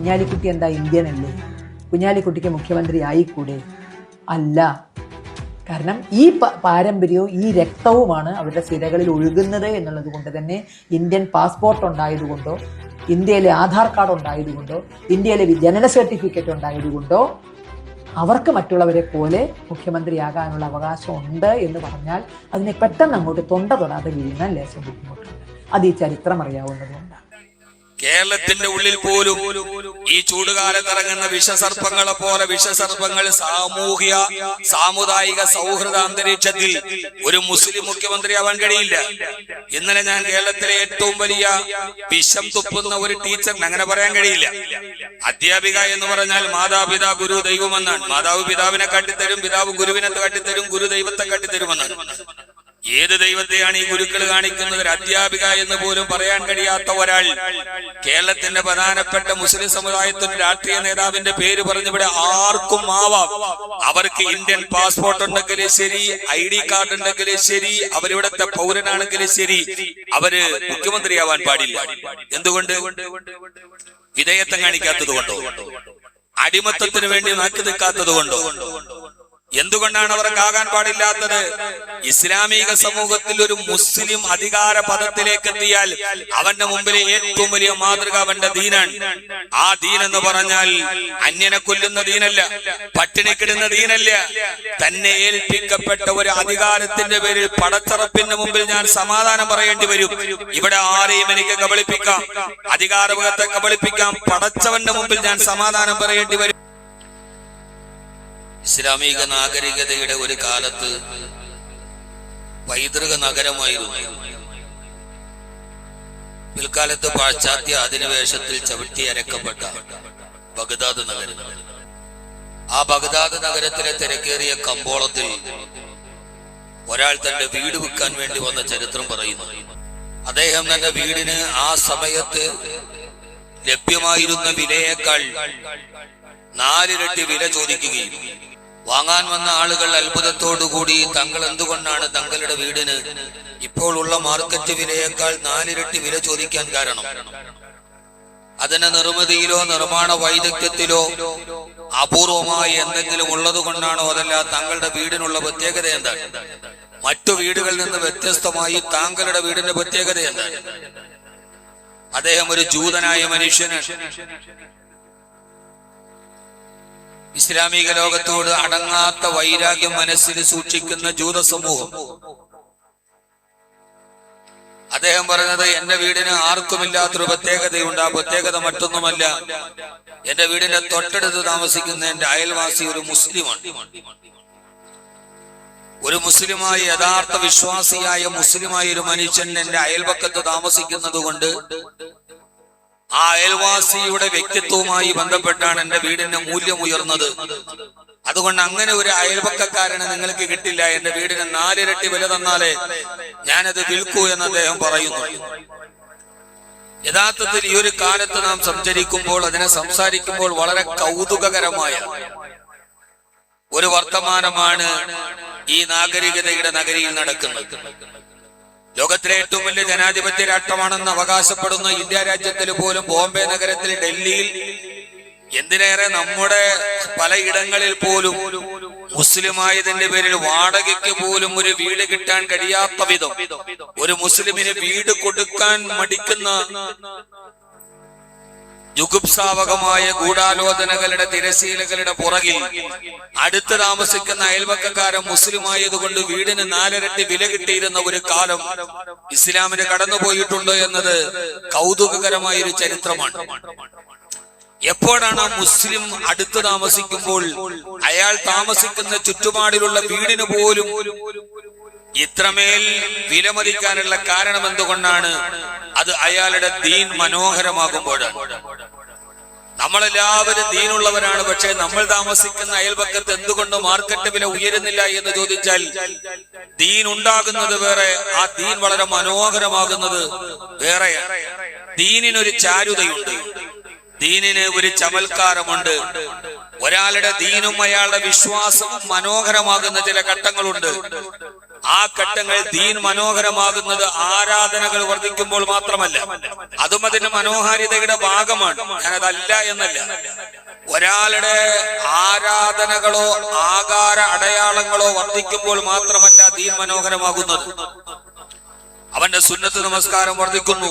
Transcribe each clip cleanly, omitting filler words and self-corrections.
കുഞ്ഞാലിക്കുട്ടി എന്താ ഇന്ത്യൻ അല്ലേ? കുഞ്ഞാലിക്കുട്ടിക്ക് മുഖ്യമന്ത്രി ആയിക്കൂടെ? അല്ല. കാരണം ഈ പാരമ്പര്യവും ഈ രക്തവുമാണ് അവരുടെ സിരകളിൽ ഒഴുകുന്നത് എന്നുള്ളത് കൊണ്ട് തന്നെ ഇന്ത്യൻ പാസ്പോർട്ട് ഉണ്ടായതുകൊണ്ടോ, ഇന്ത്യയിലെ ആധാർ കാർഡ് ഉണ്ടായതുകൊണ്ടോ, ഇന്ത്യയിലെ ജനന സർട്ടിഫിക്കറ്റ് ഉണ്ടായതുകൊണ്ടോ അവർക്ക് മറ്റുള്ളവരെ പോലെ മുഖ്യമന്ത്രിയാകാനുള്ള അവകാശം ഉണ്ട് എന്ന് പറഞ്ഞാൽ അതിനെ പെട്ടെന്ന് അങ്ങോട്ട് തൊണ്ട തൊടാതെ വീഴുന്ന ലേശം ബുദ്ധിമുട്ടുണ്ട്. അത് ഈ ചരിത്രം അറിയാവുന്നതുകൊണ്ടാണ്. കേരളത്തിന്റെ ഉള്ളിൽ പോലും ഈ ചൂടുകാലത്ത് ഇറങ്ങുന്ന വിഷസർപ്പങ്ങളെ പോലെ വിഷസർപ്പങ്ങൾ സാമുദായിക സൗഹൃദ അന്തരീക്ഷത്തിൽ ഒരു മുസ്ലിം മുഖ്യമന്ത്രിയാവാൻ കഴിയില്ല. ഇന്നലെ ഞാൻ കേരളത്തിലെ ഏറ്റവും വലിയ വിഷം തുപ്പുന്ന ഒരു ടീച്ചറിന് അങ്ങനെ പറയാൻ കഴിയില്ല. അധ്യാപിക എന്ന് പറഞ്ഞാൽ മാതാപിതാ ഗുരു ദൈവമെന്നാണ്. മാതാവ് പിതാവിനെ കാട്ടിത്തരും, പിതാവ് ഗുരുവിനെ കാട്ടിത്തരും, ഗുരു ദൈവത്തെ കാട്ടിത്തരുമെന്നാണ്. ഏത് ദൈവത്തെയാണ് ഈ ഗുരുക്കൾ കാണിക്കുന്നത്? അധ്യാപിക എന്ന് പോലും പറയാൻ കഴിയാത്ത ഒരാൾ കേരളത്തിന്റെ പ്രധാനപ്പെട്ട മുസ്ലിം സമുദായത്തിന്റെ രാഷ്ട്രീയ നേതാവിന്റെ പേര് പറഞ്ഞിവിടെ ആർക്കും ആവാം. അവർക്ക് ഇന്ത്യൻ പാസ്പോർട്ട് ഉണ്ടെങ്കിലും ശരി, ID കാർഡ് ഉണ്ടെങ്കിലും ശരി, അവരിവിടത്തെ പൗരനാണെങ്കിലും ശരി, അവര് മുഖ്യമന്ത്രിയാവാൻ പാടില്ല. എന്തുകൊണ്ട്? വിധേയത്വം കാണിക്കാത്തത് കൊണ്ടോ? അടിമത്തത്തിന് വേണ്ടി നാക്കി നിൽക്കാത്തത് കൊണ്ടോ? എന്തുകൊണ്ടാണ് അവർക്കാകാൻ പാടില്ലാത്തത്? ഇസ്ലാമിക സമൂഹത്തിൽ ഒരു മുസ്ലിം അധികാര പദത്തിലേക്ക് എത്തിയാൽ അവന്റെ മുമ്പിലെ ഏറ്റവും വലിയ മാതൃക അവന്റെ ദീനാണ്. ആ ദീൻ എന്ന് പറഞ്ഞാൽ അന്യനെ കൊല്ലുന്ന ദീനല്ല, പട്ടിണിക്കിടുന്ന ദീനല്ല. തന്നെ ഏൽപ്പിക്കപ്പെട്ട ഒരു അധികാരത്തിന്റെ പേരിൽ പടച്ചറപ്പിന്റെ മുമ്പിൽ ഞാൻ സമാധാനം പറയേണ്ടി വരും. ഇവിടെ ആരെയും എനിക്ക് കബളിപ്പിക്കാം, അധികാരമുഖത്തെ കബളിപ്പിക്കാം. പടച്ചവന്റെ മുമ്പിൽ ഞാൻ സമാധാനം പറയേണ്ടി വരും. ഇസ്ലാമിക നാഗരികതയുടെ ഒരു കാലത്ത് പൈതൃക നഗരമായിരുന്നു. പിൽക്കാലത്ത് പാശ്ചാത്യ അധിനിവേശത്തിൽ ചവിട്ടി അരക്കപ്പെട്ട ബഗ്ദാദ് നഗരം. ആ ബഗ്ദാദ് നഗരത്തിലെ തിരക്കേറിയ കമ്പോളത്തിൽ ഒരാൾ തന്റെ വീട് വിൽക്കാൻ വേണ്ടി വന്ന ചരിത്രം പറയുന്നു. അദ്ദേഹം തന്റെ വീടിന് ആ സമയത്ത് ലഭ്യമായിരുന്ന വിലയേക്കാൾ 4 ഇരട്ടി വില ചോദിക്കുകയും വാങ്ങാൻ വന്ന ആളുകൾ അത്ഭുതത്തോടുകൂടി തങ്ങൾ എന്തുകൊണ്ടാണ് തങ്ങളുടെ വീടിന് ഇപ്പോൾ ഉള്ള മാർക്കറ്റ് വിലയേക്കാൾ 4 ഇരട്ടി വില ചോദിക്കാൻ കാരണം? അതിന് നിർമ്മിതിയിലോ നിർമ്മാണ വൈദഗ്ധ്യത്തിലോ അപൂർവമായി എന്തെങ്കിലും ഉള്ളത് കൊണ്ടാണോ? അതല്ല തങ്ങളുടെ വീടിനുള്ള പ്രത്യേകത എന്താണ്? മറ്റു വീടുകളിൽ നിന്ന് വ്യത്യസ്തമായി താങ്കളുടെ വീടിന്റെ പ്രത്യേകത എന്താണ്? അദ്ദേഹം ഒരു ജൂതനായ മനുഷ്യനാണ്. ഇസ്ലാമിക ലോകത്തോട് അടങ്ങാത്ത വൈരാഗ്യം മനസ്സിൽ സൂക്ഷിക്കുന്ന ജൂത സമൂഹം. അദ്ദേഹം പറഞ്ഞത്, എന്റെ വീടിന് ആർക്കുമില്ലാത്തൊരു പ്രത്യേകതയുണ്ട്. ആ പ്രത്യേകത മറ്റൊന്നുമല്ല, എന്റെ വീടിന്റെ തൊട്ടടുത്ത് താമസിക്കുന്ന എന്റെ അയൽവാസി ഒരു മുസ്ലിമാണ്. ഒരു മുസ്ലിമായ യഥാർത്ഥ വിശ്വാസിയായ മുസ്ലിമായ ഒരു മനുഷ്യൻ എന്റെ അയൽപക്കത്ത് താമസിക്കുന്നത് കൊണ്ട് ആ അയൽവാസിയുടെ വ്യക്തിത്വവുമായി ബന്ധപ്പെട്ടാണ് എന്റെ വീടിന്റെ മൂല്യം ഉയർന്നത്. അതുകൊണ്ട് അങ്ങനെ ഒരു അയൽപക്കക്കാരനെ നിങ്ങൾക്ക് കിട്ടില്ല. എന്റെ വീടിന് 4 ഇരട്ടി വില തന്നാലേ ഞാനത് വിൽക്കൂ എന്ന് അദ്ദേഹം പറയുന്നു. യഥാർത്ഥത്തിൽ ഈ ഒരു കാലത്ത് നാം സഞ്ചരിക്കുമ്പോൾ, അതിനെ സംസാരിക്കുമ്പോൾ വളരെ കൗതുകകരമായ ഒരു വർത്തമാനമാണ് ഈ നാഗരികതയുടെ നഗരിയിൽ നടക്കുന്നത്. ലോകത്തിലെ ഏറ്റവും വലിയ ജനാധിപത്യ രാഷ്ട്രമാണെന്ന് അവകാശപ്പെടുന്ന ഇന്ത്യ രാജ്യത്തിൽ പോലും ബോംബെ നഗരത്തിൽ, ഡൽഹിയിൽ, എന്തിനേറെ നമ്മുടെ പലയിടങ്ങളിൽ പോലും മുസ്ലിമായതിന്റെ പേരിൽ വാടകയ്ക്ക് പോലും ഒരു വീട് കിട്ടാൻ കഴിയാത്ത വിധം ഒരു മുസ്ലിമിന് വീട് കൊടുക്കാൻ മടിക്കുന്ന ജുഗുപ്സാവകമായ ഗൂഢാലോചനകളുടെ തിരശീലകളുടെ പുറകിൽ അടുത്ത് താമസിക്കുന്ന അയൽവക്കക്കാരൻ മുസ്ലിമായതുകൊണ്ട് വീടിന് 4 ഇരട്ടി വില കിട്ടിയിരുന്ന ഒരു കാലം ഇസ്ലാമിന് കടന്നുപോയിട്ടുണ്ട് എന്നത് കൗതുകകരമായ ഒരു ചരിത്രമാണ്. എപ്പോഴാണ് ആ മുസ്ലിം അടുത്ത് താമസിക്കുമ്പോൾ അയാൾ താമസിക്കുന്ന ചുറ്റുപാടിലുള്ള വീടിന് പോലും ഇത്രമേൽ വിലമതിക്കാനുള്ള കാരണം എന്തുകൊണ്ടാണ്? അത് അയാളുടെ ദീൻ മനോഹരമാകുമ്പോഴാണ്. നമ്മളെല്ലാവരും ദീനുള്ളവരാണ്, പക്ഷെ നമ്മൾ താമസിക്കുന്ന അയൽപക്കത്ത് എന്തുകൊണ്ട് മാർക്കറ്റ് വില ഉയരുന്നില്ല എന്ന് ചോദിച്ചാൽ, ദീൻ ഉണ്ടാകുന്നത് വേറെ, ആ ദീൻ വളരെ മനോഹരമാകുന്നത് വേറെയാണ്. ദീനിനൊരു ചാരുതയുണ്ട്, ദീനിന് ഒരു ചമൽക്കാരമുണ്ട്. ഒരാളുടെ ദീനും അയാളുടെ വിശ്വാസവും മനോഹരമാകുന്ന ചില ഘട്ടങ്ങളുണ്ട്. ആ ഘട്ടങ്ങൾ ദീൻ മനോഹരമാകുന്നത് ആരാധനകൾ വർദ്ധിക്കുമ്പോൾ മാത്രമല്ല, അതും അതിന്റെ മനോഹാരിതയുടെ ഭാഗമാണ്. ഞാനതല്ല എന്നല്ല. ഒരാളുടെ ആരാധനകളോ ആകാര അടയാളങ്ങളോ വർദ്ധിക്കുമ്പോൾ മാത്രമല്ല ദീൻ മനോഹരമാകുന്നത്. അവന്റെ സുന്നത്ത് നമസ്കാരം വർദ്ധിക്കുന്നു,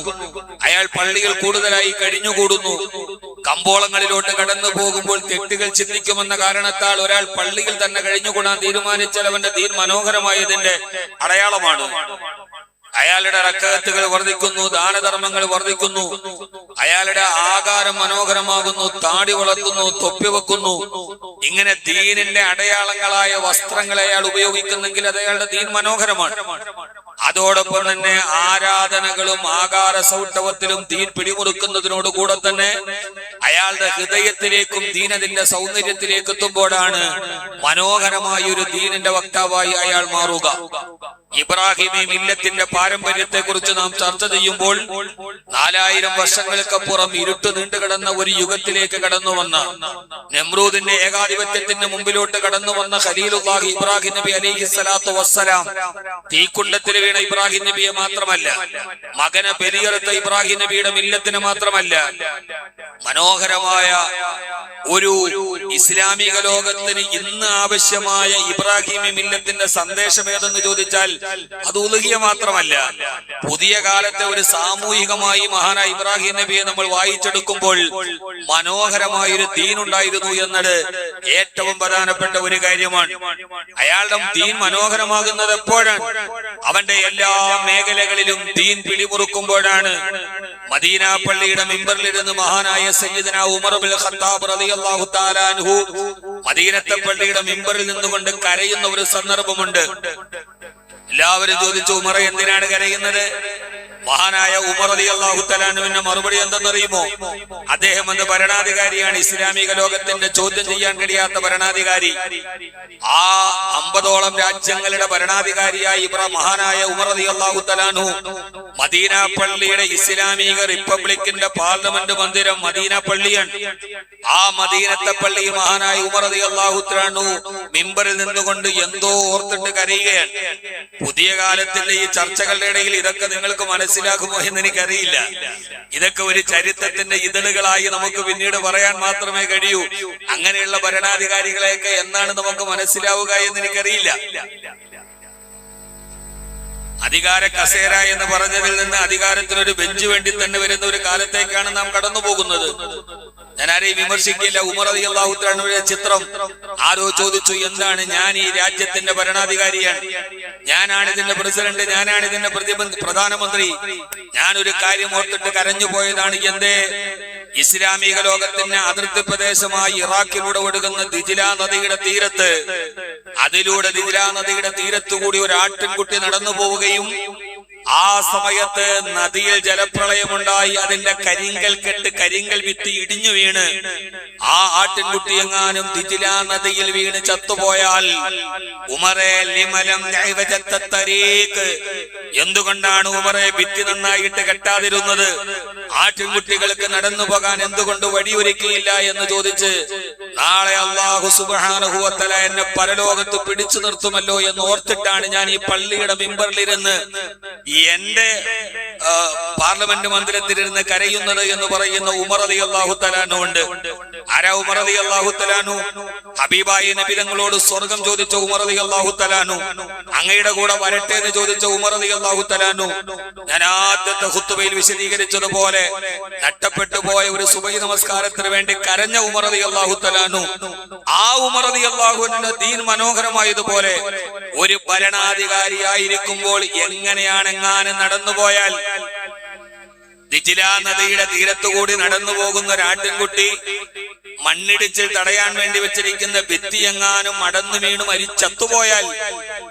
അയാൾ പള്ളികൾ കൂടുതലായി കഴിഞ്ഞുകൂടുന്നു, കമ്പോളങ്ങളിലോട്ട് കടന്നു പോകുമ്പോൾ തെറ്റുകൾ ചിന്തിക്കുമെന്ന കാരണത്താൽ ഒരാൾ പള്ളിയിൽ തന്നെ കഴിഞ്ഞുകൂടാൻ തീരുമാനിച്ചാൽ അവന്റെ ദീൻ മനോഹരമായതിന്റെ അടയാളമാണ്. അയാളുടെ റക്അത്തുകൾ വർദ്ധിക്കുന്നു, ദാനധർമ്മങ്ങൾ വർദ്ധിക്കുന്നു, അയാളുടെ ആകാരം മനോഹരമാകുന്നു, താടി വളർത്തുന്നു, തൊപ്പി വെക്കുന്നു. ഇങ്ങനെ ദീനിന്റെ അടയാളങ്ങളായ വസ്ത്രങ്ങൾ അയാൾ ഉപയോഗിക്കുന്നെങ്കിൽ അത് അയാളുടെ ദീൻ മനോഹരമാണ്. അതോടൊപ്പം തന്നെ ആരാധനകളും ആകാര സൗഷ്ഠവത്തിലും ദീൻ പിടിമുറുക്കുന്നതിനോട് കൂടെ തന്നെ അയാളുടെ ഹൃദയത്തിലേക്കും ദീൻ അതിന്റെ സൗന്ദര്യത്തിലേക്ക് എത്തുമ്പോഴാണ് മനോഹരമായ ഒരു ദീനിന്റെ വക്താവായി അയാൾ മാറുക. ഇബ്രാഹിമി മില്ലത്തിന്റെ പാരമ്പര്യത്തെ കുറിച്ച് നാം ചർച്ച ചെയ്യുമ്പോൾ 4000 വർഷങ്ങൾക്കപ്പുറം ഇരുട്ട് നീണ്ടുകിടന്ന ഒരു യുഗത്തിലേക്ക് കടന്നു വന്ന, നമ്രൂദിന്റെ ഏകാധിപത്യത്തിന് മുമ്പിലോട്ട് കടന്നു വന്ന ഖലീലുല്ലാഹി ഇബ്രാഹിം നബി അലൈഹിസ്സലാത്തു വസ്സലാം തീക്കുണ്ടത്തിൽ വീണ ഇബ്രാഹിം നബിയെ മാത്രമല്ല, മകനെ ബലിയറുത്ത ഇബ്രാഹിം നബിയുടെ മില്ലത്തിന് മാത്രമല്ല, മനോഹരമായ ഒരു ഇസ്ലാമിക ലോകത്തിന് ഇന്ന് ആവശ്യമായ ഇബ്രാഹിമി മില്ലത്തിന്റെ സന്ദേശം ഏതെന്ന് ചോദിച്ചാൽ അത് ഉലുഹിയ മാത്രമല്ല. പുതിയ കാലത്തെ ഒരു സാമൂഹികമായി മഹാനായ ഇബ്രാഹിം നബിയെ നമ്മൾ വായിച്ചെടുക്കുമ്പോൾ മനോഹരമായ ഒരു ദീൻ ഉണ്ടായിരുന്നു എന്നത് ഏറ്റവും പ്രധാനപ്പെട്ട ഒരു കാര്യമാണ്. അയാളുടെ ദീൻ മനോഹരമാകുന്നത് എപ്പോഴാണ്? അവന്റെ എല്ലാ മേഖലകളിലും ദീൻ പിടിമുറുക്കുമ്പോഴാണ്. മദീന പള്ളിയുടെ മിമ്പറിലിരുന്ന് മഹാനായ സയ്യിദന ഉമർ ഇബ്നുൽ ഖത്താബ് റളിയല്ലാഹു തആല അൻഹു മദീനത്തെ പള്ളിയുടെ മിമ്പറിൽ നിന്നുകൊണ്ട് കരയുന്ന ഒരു സന്ദർഭമുണ്ട്. എല്ലാവരും ചോദിച്ചു, ഉമർ എന്തിനാണ് കരയുന്നത്? മഹാനായ ഉമർ റളിയല്ലാഹു തആല അൻഹുവിന്റെ മറുപടി എന്തെന്നറിയുമോ? അദ്ദേഹം എന്ന ഭരണാധികാരിയാണ്, ഇസ്ലാമിക ലോകത്തിന്റെ ചോദ്യം ചെയ്യാൻ കഴിയാത്ത ഭരണാധികാരി. ആ 50ഓളം രാജ്യങ്ങളുടെ ഭരണാധികാരിയായി മഹാനായ ഉമർ റളിയല്ലാഹു തആല അൻഹു മദീന പള്ളിയുടെ ഇസ്ലാമിക റിപ്പബ്ലിക്കിന്റെ പാർലമെന്റ് മന്ദിരം മദീന പള്ളിയാണ്. ആ മദീനത്തെ പള്ളി മഹാനായ ഉമർ റളിയല്ലാഹു തആല അൻഹു മിമ്പറിൽ നിന്നുകൊണ്ട് എന്തോ ഓർത്തിട്ട് കരയുകയാണ്. പുതിയ കാലത്തിന്റെ ഈ ചർച്ചകളുടെ ഇടയിൽ ഇതൊക്കെ നിങ്ങൾക്ക് മനസ്സിലാകുമോ എന്ന് എനിക്കറിയില്ല. ഇതൊക്കെ ഒരു ചരിത്രത്തിന്റെ ഇതളുകളായി നമുക്ക് പിന്നീട് പറയാൻ മാത്രമേ കഴിയൂ. അങ്ങനെയുള്ള ഭരണാധികാരികളെയൊക്കെ എന്നാണ് നമുക്ക് മനസ്സിലാവുക എന്ന് എനിക്കറിയില്ല. അധികാര കസേര എന്ന് പറഞ്ഞതിൽ നിന്ന് അധികാരത്തിനൊരു ബെഞ്ച് വേണ്ടി തന്നെ വരുന്ന ഒരു കാലത്തേക്കാണ് നാം കടന്നു പോകുന്നത്. ഞാൻ ആരെയും വിമർശിക്കില്ല. ഉമർ റളിയല്ലാഹു തആല അൻഹുവിന്റെ ചിത്രം ആരോ ചോദിച്ചു, എന്താണ്? ഞാൻ ഈ രാജ്യത്തിന്റെ ഭരണാധികാരിയാണ്, ഞാനാണ് ഇതിന്റെ പ്രസിഡന്റ്, ഞാനാണ് ഇതിന്റെ പ്രധാനമന്ത്രി. ഞാനൊരു കാര്യം ഓർത്തിട്ട് കരഞ്ഞു പോയതാണ്. എന്തേ? ഇസ്ലാമിക ലോകത്തിന്റെ അതിർത്തി പ്രദേശമായി ഇറാഖിലൂടെ ഒഴുകുന്ന ദിജ്ല നദിയുടെ തീരത്ത്, അതിലൂടെ ദിജ്ല നദിയുടെ തീരത്തുകൂടി ഒരു ആട്ടിൻകുട്ടി നടന്നു പോവുകയും ആ സമയത്ത് നദിയിൽ ജലപ്രളയമുണ്ടായി അതിന്റെ കരിങ്കൽ കെട്ട്, കരിങ്കൽ ഭിത്തി ഇടിഞ്ഞു വീണ് ആ ആട്ടിൻകുട്ടി എങ്ങാനും ദിജ്ല നദിയിൽ വീണ് ചത്തുപോയാൽ ഉമറെ ലിമലം തരീഖ്, എന്തുകൊണ്ടാണ് ഉമറെ ഭിത്തി നന്നായിട്ട് കെട്ടാതിരുന്നത്? ആട്ടിൻകുട്ടികൾക്ക് നടന്നു പോകാൻ എന്തുകൊണ്ട് വഴിയൊരുക്കിയില്ല എന്ന് ചോദിച്ച് നാളെ അല്ലാഹു സുബ്ഹാനഹു വ തആല എന്നെ പരലോകത്ത് പിടിച്ചു നിർത്തുമല്ലോ എന്ന് ഓർത്തിട്ടാണ് ഞാൻ ഈ പള്ളിയുടെ മിമ്പറിലിരുന്ന് എന്റെ പാർലമെന്റ് മന്ദിരത്തിലിരുന്ന് കരയുന്നത് എന്ന് പറയുന്ന ഉമർ റളിയല്ലാഹു തആല അൻഹു ഉണ്ട്. ആരാ ഉമർ റളിയല്ലാഹു തആല അൻഹു? ഹബീബായ നബി തങ്ങളോട് സ്വർഗം ചോദിച്ച ഉമർ റളിയല്ലാഹു തആല അൻഹു, അങ്ങയുടെ കൂടെ വരട്ടെ എന്ന് ചോദിച്ച ഉമർ റളിയല്ലാഹു തആല അൻഹു. ഞാൻ ആദ്യത്തെ ഖുത്ബയിൽ വിശദീകരിച്ചതുപോലെ നഷ്ടപ്പെട്ടു പോയ ഒരു സുബഹി നമസ്കാരത്തിന് വേണ്ടി കരഞ്ഞ ഉമർ റളിയല്ലാഹു തആല അൻഹു. ആ ഉമർ റളിയല്ലാഹു അൻഹുവിന്റെ ദീൻ മനോഹരമായതുപോലെ ഒരു ഭരണാധികാരിയായിരിക്കുമ്പോൾ എങ്ങനെയാണ് എങ്ങാനും നടന്നുപോയാൽ ദിജ്ല നദിയുടെ തീരത്തുകൂടി നടന്നു പോകുന്ന ഒരു ആട്ടിൻകുട്ടി മണ്ണിടിച്ചിൽ തടയാൻ വേണ്ടി വെച്ചിരിക്കുന്ന ഭിത്തി എങ്ങാനും മടന്നു വീണ് മരിച്ചത്തുപോയാൽ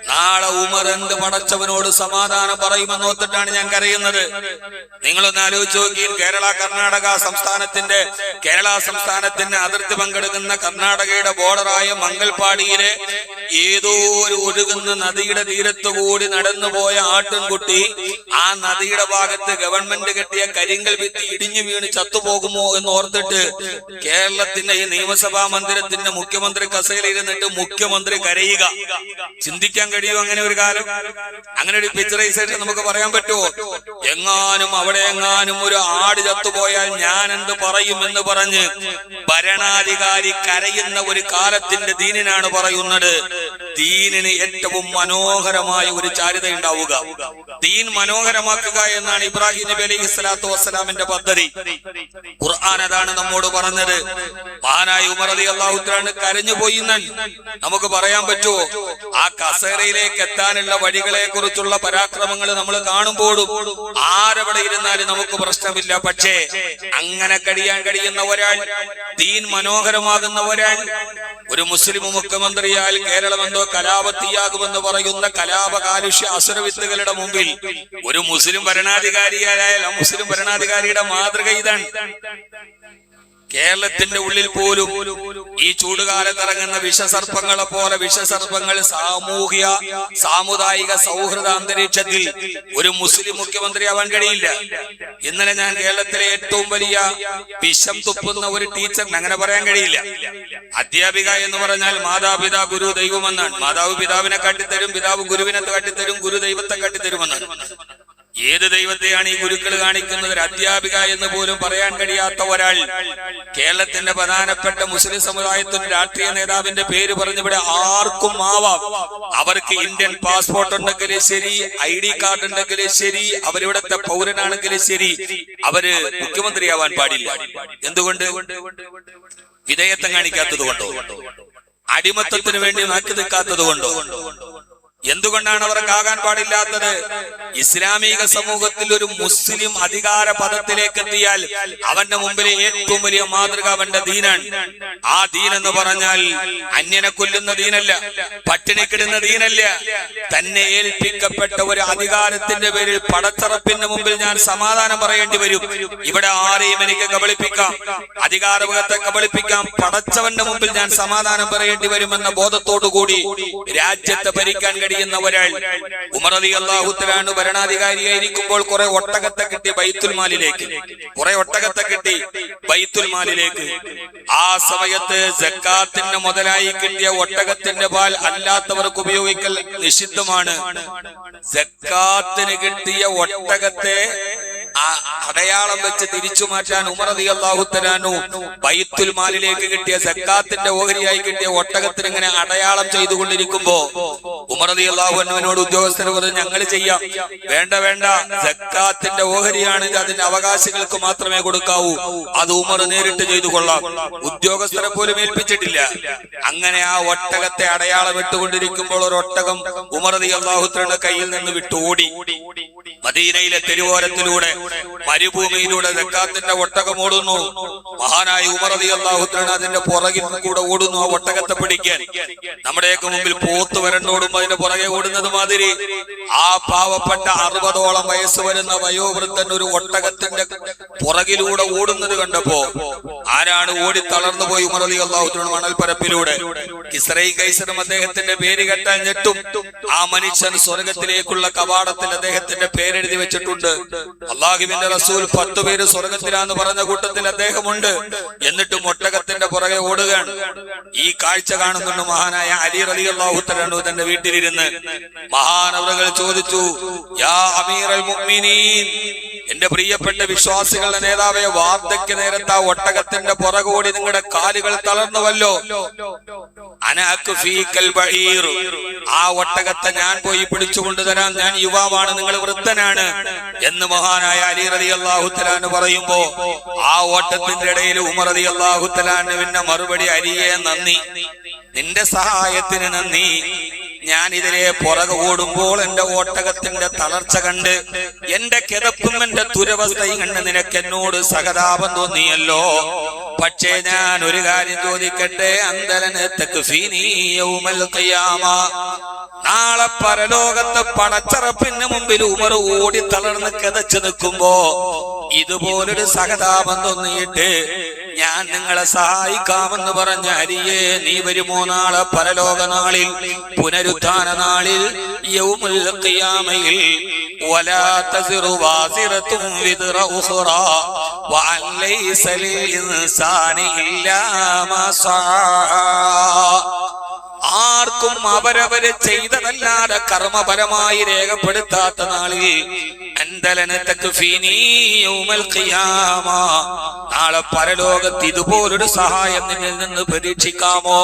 നാളെ ഉമർ എന്ത് പടച്ചവനോട് സമാധാനം പറയുമെന്നോത്തിട്ടാണ് ഞാൻ കരയുന്നത്. നിങ്ങളൊന്ന് ആലോചിച്ച് നോക്കി. കേരള സംസ്ഥാനത്തിന്റെ അതിർത്തി പങ്കെടുക്കുന്ന കർണാടകയുടെ ബോർഡറായ മംഗൽപാടിയിലെ ഏതോ ഒരു ഒഴുകുന്ന നദിയുടെ തീരത്തുകൂടി നടന്നുപോയ ആട്ടിൻകുട്ടി ആ നദിയുടെ ഭാഗത്ത് ഗവൺമെന്റ് കെട്ടിയ കരിങ്കൽ ഭിത്തി ഇടിഞ്ഞു വീണ് ചത്തുപോകുമോ എന്ന് ഓർത്തിട്ട് കേരളത്തിന്റെ ഈ നിയമസഭാ മന്ദിരത്തിന്റെ മുഖ്യമന്ത്രി കസേരയിരുന്നിട്ട് മുഖ്യമന്ത്രി കരയുക. ചിന്തിക്കാൻ കഴിയുമോ അങ്ങനെ ഒരു കാലം? അങ്ങനെ ഒരു പിക്ചറൈസേഷൻ നമുക്ക് പറയാൻ പറ്റുമോ? എങ്ങാനും അവിടെ എങ്ങാനും ഒരു ആട് ചത്തുപോയാൽ ഞാൻ എന്ത് പറയും എന്ന് പറഞ്ഞ് ഭരണാധികാരി കരയുന്ന ഒരു കാലത്തിന്റെ ദീനിനാണ് പറയുന്നത്. ദീനിന് ഏറ്റവും മനോഹരമായ ഒരു ചാരിത ഉണ്ടാവുക, ദീൻ മനോഹരമാക്കുക എന്നാണ് ഇബ്രാഹിം നബി അലൈഹി സ്വലാത്തു വസ്സലാമിന്റെ പദ്ധതി. ഖുർആൻ അതാണ് നമ്മോട് പറഞ്ഞത്. മഹാനായ ഉമർ റളിയല്ലാഹു തആല കരഞ്ഞുപോയി എന്നാൽ നമുക്ക് പറയാൻ പറ്റുമോ? ആ കസേരയിലേക്ക് എത്താനുള്ള വഴികളെ കുറിച്ചുള്ള പരാക്രമങ്ങൾ നമ്മൾ കാണുമ്പോഴും ആരവിടെ ഇരുന്നാലും നമുക്ക് പ്രശ്നമില്ല. പക്ഷേ അങ്ങനെ കഴിയുന്ന ഒരാൾ, ദീൻ മനോഹരമാകുന്ന ഒരാൾ, ഒരു മുസ്ലിം മുഖ്യമന്ത്രിയാൽ കേരളം എന്തോ കലാപത്തിയാകുമെന്ന് പറയുന്ന കലാപകാലുഷ്യ അസുരവിത്തുകളുടെ മുമ്പിൽ ഒരു മുസ്ലിം ഭരണാധികാരിയായാൽ ആ മുസ്ലിം ഭരണാധികാരിയുടെ മാതൃക ഇതാണ്. കേരളത്തിന്റെ ഉള്ളിൽ പോലും ഈ ചൂടുകാലത്തിറങ്ങുന്ന വിഷസർപ്പങ്ങളെ പോലെ വിഷസർപ്പങ്ങൾ സാമുദായിക സൗഹൃദ അന്തരീക്ഷത്തിൽ ഒരു മുസ്ലിം മുഖ്യമന്ത്രിയാവാൻ കഴിയില്ല. ഇന്നലെ ഞാൻ കേരളത്തിലെ ഏറ്റവും വലിയ വിഷം തുപ്പുന്ന ഒരു ടീച്ചറിന് അങ്ങനെ പറയാൻ കഴിയില്ല. അധ്യാപിക എന്ന് പറഞ്ഞാൽ മാതാപിതാ ഗുരു ദൈവമെന്നാണ്. മാതാവ് പിതാവിനെ കാട്ടിത്തരും, പിതാവ് ഗുരുവിനെ കാട്ടിത്തരും, ഗുരു ദൈവത്തെ കാട്ടിത്തരുമെന്നാണ്. ഏത് ദൈവത്തെയാണ് ഈ ഗുരുക്കൾ കാണിക്കുന്നത്? അധ്യാപിക എന്ന് പോലും പറയാൻ കഴിയാത്ത ഒരാൾ കേരളത്തിന്റെ പ്രധാനപ്പെട്ട മുസ്ലിം സമുദായത്തിന്റെ രാഷ്ട്രീയ നേതാവിന്റെ പേര് പറഞ്ഞിവിടെ ആർക്കും ആവാം. അവർക്ക് ഇന്ത്യൻ പാസ്പോർട്ട് ഉണ്ടെങ്കിലും ശരി, ID കാർഡ് ഉണ്ടെങ്കിലും ശരി, അവരിവിടത്തെ പൗരനാണെങ്കിലും ശരി, അവര് മുഖ്യമന്ത്രിയാവാൻ പാടില്ല. എന്തുകൊണ്ട്? വിധേയത്വം കാണിക്കാത്തത് കൊണ്ടോ? അടിമത്തത്തിന് വേണ്ടി നാക്കി നിൽക്കാത്തത് കൊണ്ടോ? എന്തുകൊണ്ടാണ് അവർക്കാകാൻ പാടില്ലാത്തത്? ഇസ്ലാമിക സമൂഹത്തിൽ ഒരു മുസ്ലിം അധികാര പദത്തിലേക്ക് എത്തിയാൽ അവന്റെ മുമ്പിലെ ഏറ്റവും വലിയ മാതൃക അവന്റെ ദീനാണ്. ആ ദീൻ എന്ന് പറഞ്ഞാൽ അന്യനെ കൊല്ലുന്ന ദീനല്ല, പട്ടിണിക്കിടുന്ന ദീനല്ല. തന്നെ ഏൽപ്പിക്കപ്പെട്ട ഒരു അധികാരത്തിന്റെ പേരിൽ പടച്ചറപ്പിന്റെ മുമ്പിൽ ഞാൻ സമാധാനം പറയേണ്ടി വരും. ഇവിടെ ആരെയും എനിക്ക് കബളിപ്പിക്കാം, അധികാരമുഖത്തെ കബളിപ്പിക്കാം, പടച്ചവന്റെ മുമ്പിൽ ഞാൻ സമാധാനം പറയേണ്ടി വരുമെന്ന ബോധത്തോടുകൂടി രാജ്യത്തെ ഭരിക്കാൻ കഴിയുന്ന ഒരാൾ. ഉമർ റളിയല്ലാഹു തആല ഭരണാധികാരിയായിരിക്കുമ്പോൾ കുറെ ഒട്ടകത്തെ കിട്ടി ബൈത്തുൽ മാലിലേക്ക്. ആ സമയത്ത് സക്കാത്തിന്റെ മുതലായി കിട്ടിയ ഒട്ടകത്തിന്റെ പാൽ അല്ലാത്തവർക്ക് ഉപയോഗിക്കൽ നിഷിദ്ധമാണ്. സക്കാത്തിന് കിട്ടിയ ഒട്ടകത്തെ അടയാളം വെച്ച് തിരിച്ചു മാറ്റാൻ ഉമർ റളിയല്ലാഹു തആല ബൈത്തുൽ മാലിലേക്ക് കിട്ടിയ സക്കാത്തിന്റെ ഓഹരിയായി കിട്ടിയ ഒട്ടകത്തിന് ഇങ്ങനെ അടയാളം ചെയ്തുകൊണ്ടിരിക്കുമ്പോ ഉമർ റളിയല്ലാഹു അൻഹുവിനോട് ഉദ്യോഗസ്ഥർ പറഞ്ഞു, ഞങ്ങൾ ചെയ്യാം. വേണ്ട, സക്കാത്തിന്റെ ഓഹരിയാണ് ഇത്, അതിന്റെ അവകാശികൾക്ക് മാത്രമേ കൊടുക്കാവൂ, അത് ഉമർ നേരിട്ട് ചെയ്തു കൊള്ളാം. ഉദ്യോഗസ്ഥരെ പോലും ഏൽപ്പിച്ചിട്ടില്ല. അങ്ങനെ ആ ഒട്ടകത്തെ അടയാളം ഇട്ടുകൊണ്ടിരിക്കുമ്പോൾ ഒരു ഒട്ടകം ഉമർ റളിയല്ലാഹു തആലയുടെ കയ്യിൽ നിന്ന് വിട്ടു ഓടി. മദീനയിലെ തെരുവോരത്തിലൂടെ മരുഭൂമിയിലൂടെ സക്കാത്തിന്റെ ഒട്ടകം ഓടുന്നു. മഹാനായ ഉമർ റളിയല്ലാഹു തആല അതിന്റെ പുറകിൽ കൂടെ ഓടുന്നു ആ ഒട്ടകത്തെ പിടിക്കാൻ. നമ്മുടെയൊക്കെ മുമ്പിൽ പോത്ത് വരണ്ടോടും അതിന്റെ പുറകെ ഓടുന്നത് മാതിരി ആ പാവപ്പെട്ട 60ഓളം വയസ്സ് വരുന്ന വയോവൃദ്ധൻ ഒരു ഒട്ടകത്തിന്റെ പുറകിലൂടെ ഓടുന്നത് കണ്ടപ്പോ ആരാണ് ഓടി തളർന്നു പോയി? ഉമർ റളിയല്ലാഹു തആല മണൽപ്പരപ്പിലൂടെ. കിസ്റയും കൈസറും അദ്ദേഹത്തിന്റെ പേര് കേട്ടാൽ ഞെട്ടും. ആ മനുഷ്യൻ സ്വർഗത്തിലേക്കുള്ള കവാടത്തിൽ അദ്ദേഹത്തിന്റെ പേരെഴുതി വെച്ചിട്ടുണ്ട്. അല്ലാഹുവിന്റെ റസൂൽ 10 പേര് സ്വർഗത്തിലാന്ന് പറഞ്ഞ കൂട്ടത്തിൽ അദ്ദേഹമുണ്ട്. എന്നിട്ടും ഒട്ടകത്തിന്റെ പുറകെ ഓടുകയാണ്. ഈ കാഴ്ച കാണുന്നുണ്ട് മഹാനായ അലി റളിയല്ലാഹു തആല തന്റെ വീട്ടിലിരുന്ന്. മഹാനവറുകൾ ചോദിച്ചു, യാ അമീറൽ മുഅ്മിനീൻ, എന്റെ പ്രിയപ്പെട്ട വിശ്വാസികളുടെ നേതാവേ, വാർദ്ധക്യ നേരത്ത് ആ ഒട്ടകത്തിന്റെ പുറകോടി നിങ്ങളുടെ കാലുകൾ തളർന്നുവല്ലോ. ആ ഒട്ടകത്തെ ഞാൻ പോയി പിടിച്ചു കൊണ്ടുതരാം, ഞാൻ യുവാവാണ്, നിങ്ങൾ വൃദ്ധനാണ് എന്ന് മഹാനായ അലി റളിയല്ലാഹു തആല പറയുമ്പോ ആ ഓട്ടത്തിന്റെ ഇടയിൽ ഉമർ റളിയല്ലാഹു തആല മറുപടി, അലിയെ നന്ദി, നിന്റെ സഹായത്തിന് നന്ദി. ഞാൻ ഇതിലെ പുറകെ ഓടുമ്പോൾ എന്റെ ഒട്ടകത്തിന്റെ തളർച്ച കണ്ട് എന്റെ കിടപ്പും എന്റെ ദുരവസ്ഥയും കണ്ട് നിനക്ക് എന്നോട് സഹതാപം തോന്നിയല്ലോ. പക്ഷേ ഞാൻ ഒരു കാര്യം ചോദിക്കട്ടെ, അന്തലന് തക്ഫീനി യൗമൽ ഖിയാമ, നാളെ പരലോകത്ത് പടച്ചറപ്പിന് മുമ്പിൽ ഉമർ ഓടി തളർന്ന് കിതച്ചു നിൽക്കുമ്പോ ഇതുപോലൊരു സഹതാപം തോന്നിയിട്ട് ഞാൻ നിങ്ങളെ സഹായിക്കാമെന്ന് പറഞ്ഞ അലിയെ, നീ വരുമോ നാളെ പരലോക നാളിൽ, പുനരുത്ഥാന നാളിൽ, യൗമുൽ ഖിയാമയിൽ? വലാ തസിറു വാസിറത്തും വിദ്റ ഉഖ്റാ വഅൻ ലൈസ ലിൽ ഇൻസാനി ഇല്ലാ മാ സആ. ആർക്കും അവരവര് ചെയ്തതല്ലാതെ കർമ്മപരമായി രേഖപ്പെടുത്താത്ത നാളിൽ നാളെ പരലോകത്ത് ഇതുപോലൊരു സഹായം നിന്നിൽ നിന്ന് പ്രതീക്ഷിക്കാമോ?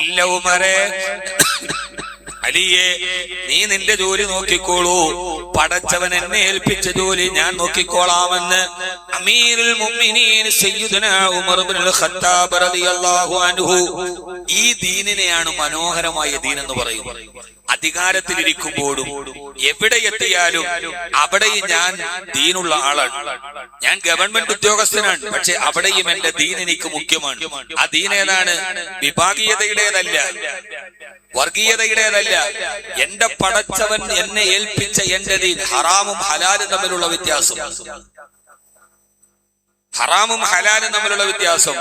ഇല്ല ഉമറേ, അലിയെ, നീ നിന്റെ ജോലി നോക്കിക്കോളൂ, പടച്ചവൻ എന്നെ ഏൽപ്പിച്ച ജോലി ഞാൻ നോക്കിക്കോളാമെന്ന് അമീറുൽ മുഅ്മിനീൻ സയ്യിദുനാ ഉമർ ഇബ്നുൽ ഖത്താബ് റളിയല്ലാഹു അൻഹു. ഈ ദീനിനെയാണ് മനോഹരമായ ദീൻ എന്ന് പറയുന്നത്. അധികാരത്തിലിരിക്കുമ്പോഴും എവിടെ എത്തിയാലും അവിടെയും ഞാൻ ദീനുള്ള ആളാണ്. ഞാൻ ഗവൺമെന്റ് ഉദ്യോഗസ്ഥനാണ്, പക്ഷെ അവിടെയും എന്റെ ദീൻ എനിക്ക് മുഖ്യമാണ്. ആ ദീൻ ഏതാണ്? വിഭാഗീയതയുടേതല്ല, വർഗീയതയുടേതല്ല. എന്റെ പടച്ചവൻ എന്നെ ഏൽപ്പിച്ച എന്റെ ദീൻ. ഹറാമും ഹലാലും തമ്മിലുള്ള വ്യത്യാസം, ഹറാമും ഹലാലും തമ്മിലുള്ള വ്യത്യാസം,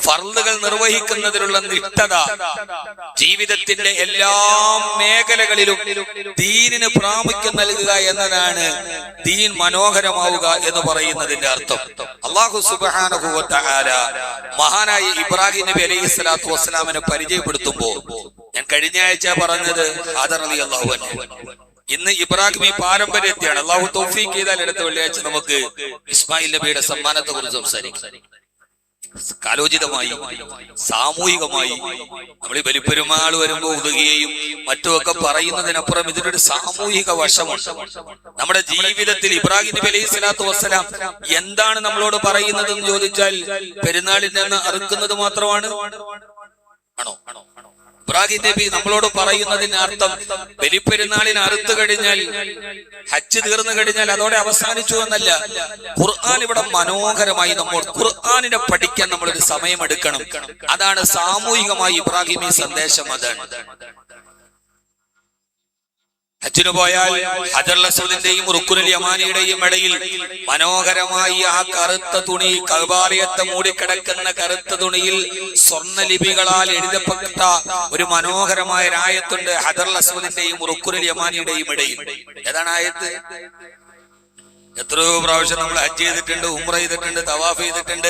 ഫർളുകൾ നിർവഹിക്കുന്നതിലുള്ള നിഷ്ഠത, ജീവിതത്തിന്റെ എല്ലാ മേഖലകളിലും ദീനിന് പ്രാമുഖ്യം നൽകുക എന്നതാണ് ദീൻ മനോഹരമാവുക എന്ന് പറയുന്നതിന്റെ അർത്ഥം. അല്ലാഹു സുബ്ഹാനഹു വ തആല മഹാനായ ഇബ്രാഹിം നബി അലൈഹിസ്സലാത്തു വസ്സലാമിനെ പരിചയപ്പെടുത്തുമ്പോ ഞാൻ കഴിഞ്ഞ ആഴ്ച പറഞ്ഞത് ഹാദർ റളിയല്ലാഹു അൻഹു. ഇന്ന് ഇബ്രാഹിമി പാരമ്പര്യത്തെയാണ്. അള്ളാഹു തൗഫീഖ് ചെയ്താൽ അടുത്ത വെള്ളിയാഴ്ച നമുക്ക് ഇസ്മായിൽ നബിയുടെ സമ്മാനത്തെ കുറിച്ച് സംസാരിക്കാം. കാലോചിതമായി, സാമൂഹികമായി നമ്മൾ ഈ ബലിപ്പെരുമാൾ വരുമ്പോ ഉതുകയും മറ്റുമൊക്കെ പറയുന്നതിനപ്പുറം ഇതിനൊരു സാമൂഹിക വശമുണ്ട്. നമ്മുടെ ജീവിതത്തിൽ ഇബ്രാഹിം നബി അലൈഹി സ്വലാത്തു വസ്സലാം എന്താണ് നമ്മളോട് പറയുന്നത് എന്ന് ചോദിച്ചാൽ പെരുന്നാളിൽ നിന്ന് അറുക്കുന്നത് മാത്രമാണ് ആണോ? ഇബ്രാഹിം നബി നമ്മളോട് പറയുന്നതിന് അർത്ഥം ബലിപ്പെരുന്നാളിന് അറുത്തു കഴിഞ്ഞാൽ, ഹജ്ജ് തീർന്നു കഴിഞ്ഞാൽ അതോടെ അവസാനിച്ചു എന്നല്ല. ഖുർആൻ ഇവിടെ മനോഹരമായി ഖുർആനിനെ പഠിക്കാൻ നമ്മളൊരു സമയമെടുക്കണം. അതാണ് സാമൂഹികമായി ഇബ്രാഹിമി സന്ദേശം. അതാണ് ഹജ്ജിന് പോയാൽ ഹജറുൽ അസ്വദിന്റെയും റുക്നുൽ യമാനിയുടെയും ഇടയിൽ മനോഹരമായി ആ കറുത്ത തുണി, കഅബാലയത്തെ മൂടിക്കിടക്കുന്ന കറുത്ത തുണിയിൽ സ്വർണ്ണലിപികളാൽ എഴുതപ്പെട്ട ഒരു മനോഹരമായ ആയത്തുണ്ട്. ഹജറുൽ അസ്വദിന്റെയും റുക്നുൽ യമാനിയുടെയും ഇടയിൽ. ഏതാണ് ആയത്ത്? എത്രയോ പ്രാവശ്യം നമ്മൾ ഹജ്ജ് ചെയ്തിട്ടുണ്ട്, ഉംറ ചെയ്തിട്ടുണ്ട്, തവാഫ് ചെയ്തിട്ടുണ്ട്.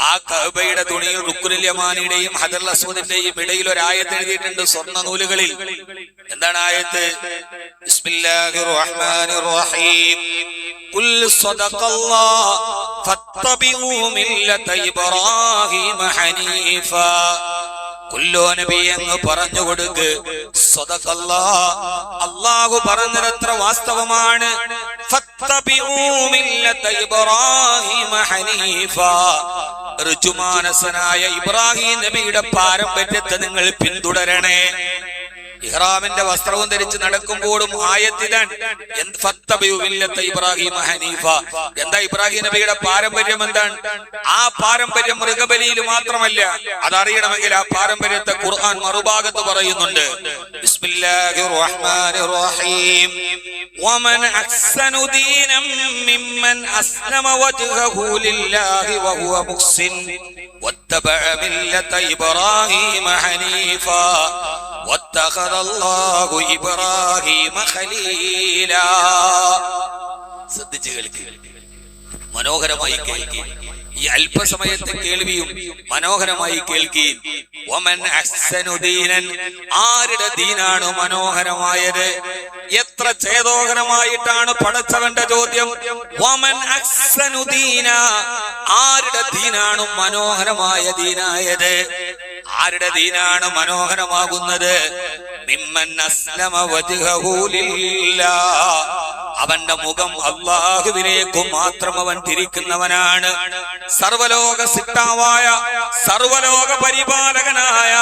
ആ കഅബയുടെ തുണിയിൽ റുക്നുൽ യമാനിയുടെയും ഹജറുൽ അസ്വദിന്റെയും ഇടയിൽ ഒരു ആയത്ത് എഴുതിയിട്ടുണ്ട് സ്വർണ്ണ നൂലുകളിൽ. എന്താണ് ആയത്ത്? ബിസ്മില്ലാഹിർ റഹ്മാനിർ റഹീം. ഖുൽ സദഖല്ലാഹ് ഫത്തബിഉ മില്ലത ഇബ്രാഹീമ ഹനീഫാ. കുല്ലോ നബി അങ്ങ് പറഞ്ഞു കൊടുക്ക്, സദഖല്ലാഹ്, അല്ലാഹു പറഞ്ഞതെത്ര വാസ്തവമാണ്. ഫത്തബിഉ മില്ലത ഇബ്രാഹീമ ഹനീഫാ. ഋജുമാനസനായ ഇബ്രാഹിം നബിയുടെ പാരമ്പര്യത്തെ നിങ്ങൾ പിന്തുടരണേ. ഇഹ്റാമിന്റെ വസ്ത്രവും ധരിച്ച് നടക്കുമ്പോഴും ആയത്തിലാണ് ഇബ്രാഹിം ഹനീഫ. എന്താ ഇബ്രാഹിം നബിയുടെ പാരമ്പര്യം? എന്താണ് ആ പാരമ്പര്യം? മൃഗബലിയിൽ മാത്രമല്ല. അതറിയണമെങ്കിൽ ആ പാരമ്പര്യത്തെ ഖുർആൻ മറുഭാഗത്ത് പറയുന്നുണ്ട്. ബിസ്മില്ലാഹിർ റഹ്മാനിർ റഹീം. വമൻ അഹ്സനു ദീനം മിമ്മൻ അസ്ലമ വജ്ഹഹു ലില്ലാഹി വഹുവ മുഹ്സിൻ വത്തബഅ മില്ലത ഇബ്രാഹീമ ഹനീഫാ വത്തഖദ അല്ലാഹു ഇബ്രാഹീമ ഖലീലാ. ശ്രദ്ധിച്ചു കേൾക്കുക, മനോഹരമായി കേൾക്കുക. ഈ അല്പസമയത്തെ കേൾവിയും മനോഹരമായി കേൾക്കുകയും. വമൻ അഹ്സനു ദീനൻ, ആരുടെ ദീനാണ് മനോഹരമായത്? എത്ര ചേതോഹരമായിട്ടാണ് പടച്ചവന്റെ ചോദ്യം. വമൻ അഹ്സനു ദീന, ആരുടെ ദീനാണ് മനോഹരമായ ദീനായത്? ആരുടെ ദീനാണ് മനോഹരമാകുന്നത്? മിമ്മൻ അസ്ലമ വജ്ഹഹു ലില്ലാഹ്, അവന്റെ മുഖം അല്ലാഹുവിലേക്ക് മാത്രം അവൻ തിരിക്കുന്നവനാണ്. സർവലോക സിട്ടാവായ, സർവലോക പരിപാലകനായ,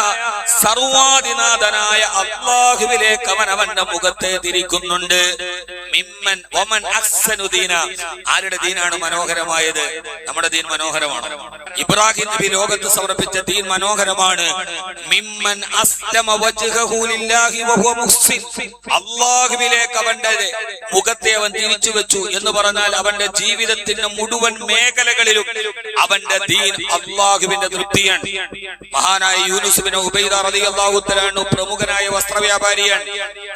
സർവാധിനാഥനായ അല്ലാഹുവിലേക്ക് അവൻ അവന്റെ മുഖത്തെ തിരിക്കുന്നുണ്ട്. മിമ്മൻ വമൻ അഹ്സനു ദീന. ആരുടെ ദീനാണ് മനോഹരമായത്? നമ്മുടെ ദീൻ മനോഹരമാണ്. ഇബ്രാഹിം നബി ലോകത്ത് സമർപ്പിച്ച ദീൻ മനോഹരമാണ്. മിമ്മൻ അസ്ലമ വജ്ഹഹു ലില്ലാഹി വഹുവ മുഹ്സിൻ. അല്ലാഹുവിലേക്ക് അവന്റെ മുഖത്തെ അവൻ തിരിച്ചു വെച്ചു എന്ന് പറഞ്ഞാൽ അവന്റെ ജീവിതത്തിന്റെ മുഴുവൻ മേഖലകളിലും അവന്റെ ദീൻ അല്ലാഹുവിന്റെ തൃപ്തിയാണ്. മഹാനായ യൂനുസ് ബിൻ ഉബൈദ റളിയല്ലാഹു തആല അൻഹു പ്രമുഖനായ വസ്ത്രവ്യാപാരിയാണ്.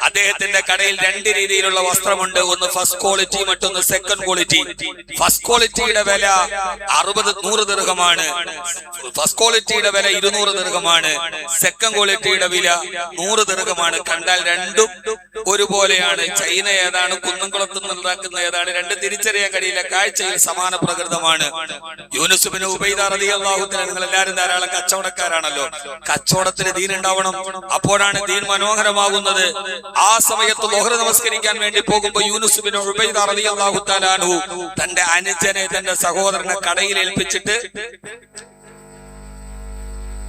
അദ്ദേഹത്തിന്റെ കടയിൽ രണ്ട് രീതിയിലുള്ള വസ്ത്രമുണ്ട്. ഒന്ന് ഫസ്റ്റ് ക്വാളിറ്റി, മറ്റൊന്ന് സെക്കൻഡ് ക്വാളിറ്റി. ഫസ്റ്റ് ക്വാളിറ്റിയുടെ വില 100 ദിർഹമാണ്. ഫസ്റ്റ് ക്വാളിറ്റിയുടെ വില 200 ദിർഹമാണ്. സെക്കൻഡ് ക്വാളിറ്റിയുടെ വില 100 ദിർഹമാണ്. കണ്ടാൽ രണ്ടും ഒരുപോലെയാണ്. ചൈന ഏതാണ്, കുന്നംകുളത്ത് നിന്നുണ്ടാക്കുന്ന ഏതാണ്, രണ്ടും തിരിച്ചറിയാൻ കഴിയില്ല. കാഴ്ചയിൽ സമാന പ്രകൃതമാണ്. യൂനുസ് ബിൻ ഉബൈദ റളിയല്ലാഹു തആല, നിങ്ങൾ എല്ലാവരും ധാരാളം കച്ചവടക്കാരാണല്ലോ. കച്ചവടത്തിന് ദീൻ ഉണ്ടാവണം. അപ്പോഴാണ് ദീൻ മനോഹരമാകുന്നത്. ആ സമയത്ത് ളുഹർ നമസ്കരിക്കാൻ വേണ്ടി പോകുമ്പോൾ യൂനുസ് ബിൻ ഉബൈദ റളിയല്ലാഹു തആല അൻഹു തന്റെ അനുജനെ, തന്റെ സഹോദരനെ കടയിൽ ഏൽപ്പിച്ചിട്ട്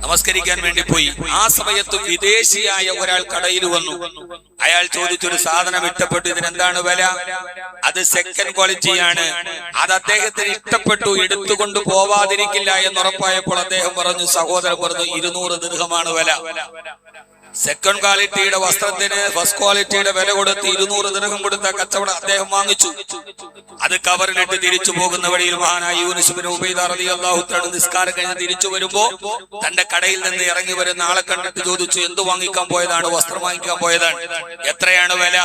നമസ്കരിക്കാൻ വേണ്ടി പോയി. ആ സമയത്ത് വിദേശിയായ ഒരാൾ കടയിൽ വന്നു. അയാൾ ചോദിച്ചൊരു സാധനം ഇഷ്ടപ്പെട്ടു. ഇതിനെന്താണ് വില? അത് സെക്കൻഡ് ക്വാളിറ്റിയാണ്. അത് അദ്ദേഹത്തിന് ഇഷ്ടപ്പെട്ടു, എടുത്തുകൊണ്ട് പോവാതിരിക്കില്ല എന്നുറപ്പായപ്പോൾ അദ്ദേഹം പറഞ്ഞു, സഹോദരൻ പറഞ്ഞു, 200 ദിർഹമാണ് വില. സെക്കൻഡ് ക്വാളിറ്റിയുടെ വസ്ത്രത്തിന് ഫസ്റ്റ് ക്വാളിറ്റിയുടെ വില കൊടുത്ത് 200 ദിർഹം കൊടുത്ത കച്ചവടം അദ്ദേഹം വാങ്ങിച്ചു. അത് കവറിലിട്ട് തിരിച്ചു പോകുന്ന വഴിയിൽ മഹാനായ യൂനുസ് ബിൻ ഉബൈദ റളിയല്ലാഹു തആല നിസ്കാരം കഴിഞ്ഞ് തിരിച്ചു വരുമ്പോ തന്റെ കടയിൽ നിന്ന് ഇറങ്ങി വരുന്ന ആളെ കണ്ടിട്ട് ചോദിച്ചു, എന്ത് വാങ്ങിക്കാൻ പോയതാണ്? വസ്ത്രം വാങ്ങിക്കാൻ പോയതാണ്. എത്രയാണ് വില?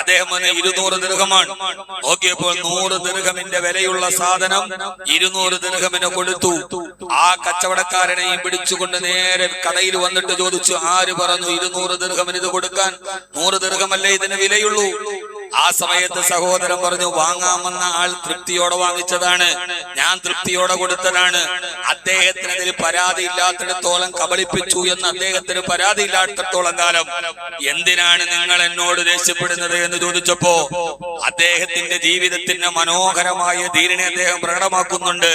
അദ്ദേഹം 200 ദിർഹമാണ്. നോക്കിയപ്പോൾ 100 ദിർഹമിന്റെ വിലയുള്ള സാധനം 200 ദിർഹമിന് കൊടുത്തു. ആ കച്ചവടക്കാരനെയും പിടിച്ചുകൊണ്ട് നേരെ കടയിൽ വന്നിട്ട് ചോദിച്ചു, ആര് പറഞ്ഞു 200 ദിർഹമിന് ഇത് കൊടുക്കാൻ? 100 ദിർഹമല്ലേ ഇതിന് വിലയുള്ളൂ. ആ സമയത്ത് സഹോദരൻ പറഞ്ഞു, വാങ്ങാമെന്ന ആൾ തൃപ്തിയോടെ വാങ്ങിച്ചതാണ്, ഞാൻ തൃപ്തിയോടെ കൊടുത്തതാണ്. അദ്ദേഹത്തിന് അതിൽ പരാതി ഇല്ലാത്തിടത്തോളം കബളിപ്പിച്ചു എന്ന് അദ്ദേഹത്തിന് പരാതി ഇല്ലാത്തിടത്തോളം കാലം എന്തിനാണ് നിങ്ങൾ എന്നോട് ദേഷ്യപ്പെടുന്നത് എന്ന് ചോദിച്ചപ്പോ അദ്ദേഹത്തിന്റെ ജീവിതത്തിന്റെ മനോഹരമായ ദീനിനെ അദ്ദേഹം പ്രകടമാക്കുന്നുണ്ട്.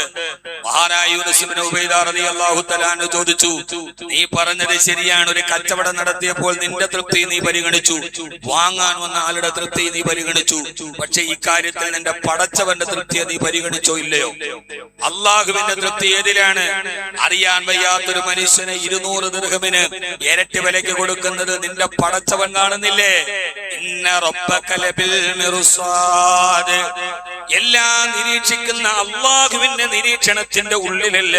മഹാനായ യൂനുസ് ബിൻ ഉബൈദ റളിയല്ലാഹു തആല അൻഹു ചോദിച്ചു, നീ പറഞ്ഞത് ശരിയാണ്. ഒരു കച്ചവടം നടത്തിയപ്പോൾ നിന്റെ തൃപ്തി നീ പരിഗണിച്ചു, വാങ്ങാൻ വന്ന ആളുടെ തൃപ്തി നീ പരിഗണിച്ചു. പക്ഷെ ഇക്കാര്യത്തിൽ നിന്റെ പടച്ചവന്റെ തൃപ്തിയെ നീ പരിഗണിച്ചോ ഇല്ലയോ? അള്ളാഹുവിന്റെ തൃപ്തി ഏതിലാണ്? അറിയാൻ വയ്യാത്തൊരു മനുഷ്യന് 200 ദിർഹമിന് ഇരട്ടി വിലയ്ക്ക് കൊടുക്കുന്നത് നിന്റെ പടച്ചവൻ കാണുന്നില്ലേ? ഇന്ന റബ്ബക ലബിൽ മിർസാദ്. എല്ലാം നിരീക്ഷിക്കുന്ന അള്ളാഹുവിന്റെ നിരീക്ഷണത്തിന്റെ ഉള്ളിലല്ല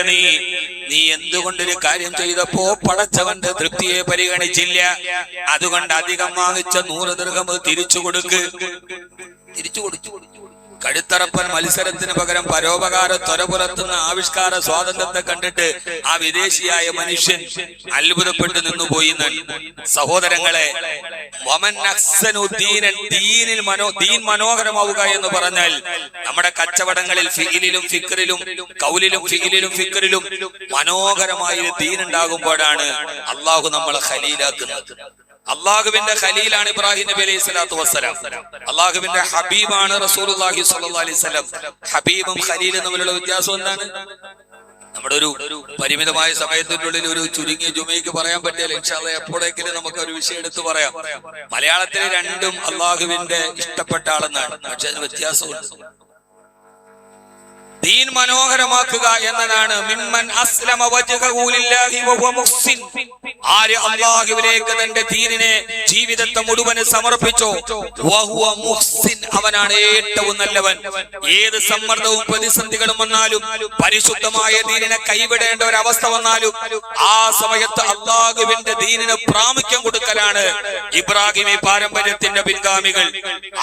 നീ എന്തുകൊണ്ടൊരു കാര്യം ചെയ്തപ്പോ പടച്ചവന്റെ തൃപ്തിയെ പരിഗണിച്ചില്ല? അതുകൊണ്ട് അധികം വാങ്ങിച്ച 100 ദിർഹം തിരിച്ചു കൊടുക്ക്. കഴുത്തറപ്പൻ മത്സരത്തിന് പകരം പരോപകാര ത്വര പുലർത്തുന്ന ആവിഷ്കാര സ്വാതന്ത്ര്യത്തെ കണ്ടിട്ട് ആ വിദേശിയായ മനുഷ്യൻ അത്ഭുതപ്പെട്ട് നിന്നുപോയി. സഹോദരങ്ങളെ, ദീൻ മനോഹരമാവുക എന്ന് പറഞ്ഞാൽ നമ്മുടെ കച്ചവടങ്ങളിൽ ഫിഇലിലും ഫിക്റിലും കൗലിലും ഫിഇലിലും ഫിക്റിലും മനോഹരമായ ദീൻ ഉണ്ടാകുമ്പോഴാണ് അള്ളാഹു നമ്മളെ ഖലീലാക്കുന്നത്. അള്ളാഹുവിന്റെ ഖലീലാണ് ഇബ്രാഹിം നബി അലൈഹി സ്വലാത്തു വസ്സലാം. അള്ളാഹുവിന്റെ ഹബീബാണ് റസൂലുള്ളാഹി സ്വല്ലല്ലാഹി അലൈഹി വസല്ലം. ഹബീബും ഖലീലും തമ്മിലുള്ള വ്യത്യാസം എന്താണ്? നമ്മുടെ ഒരു പരിമിതമായ സമയത്തിനുള്ളിൽ ഒരു ചുരുങ്ങിയ ജുമയ്ക്ക് പറയാൻ പറ്റിയാൽ ഇൻഷാ അല്ലാഹ് എപ്പോഴെങ്കിലും നമുക്ക് ഒരു വിഷയം എടുത്തു പറയാം. മലയാളത്തിലെ രണ്ടും അള്ളാഹുവിന്റെ ഇഷ്ടപ്പെട്ട ആളെന്നാണ്, പക്ഷെ അതിന് വ്യത്യാസമുണ്ട്. ദീൻ മനോഹരമാക്കുക എന്നതാണ്. മിമ്മൻ അസ്ലമ വജ്ഹഹു ലില്ലാഹി വഹുവ മുഹ്സിൻ. ആര് അല്ലാഹുവിലേക്ക് തന്റെ ദീനിനെ, ജീവിതത്തെ മുഴുവൻ സമർപ്പിച്ചോ, വഹുവ മുഹ്സിൻ, അവനാണ് ഏറ്റവും നല്ലവൻ. ഏത് സമ്മർദ്ദവും പ്രതിസന്ധികളും വന്നാലും, പരിശുദ്ധമായ ദീനിനെ കൈവിടേണ്ട ഒരു അവസ്ഥ വന്നാലും, ആ സമയത്ത് അല്ലാഹുവിന്റെ ദീനിന് പ്രാമുഖ്യം കൊടുക്കലാണ് ഇബ്രാഹിമി പാരമ്പര്യത്തിന്റെ പിൻഗാമികൾ.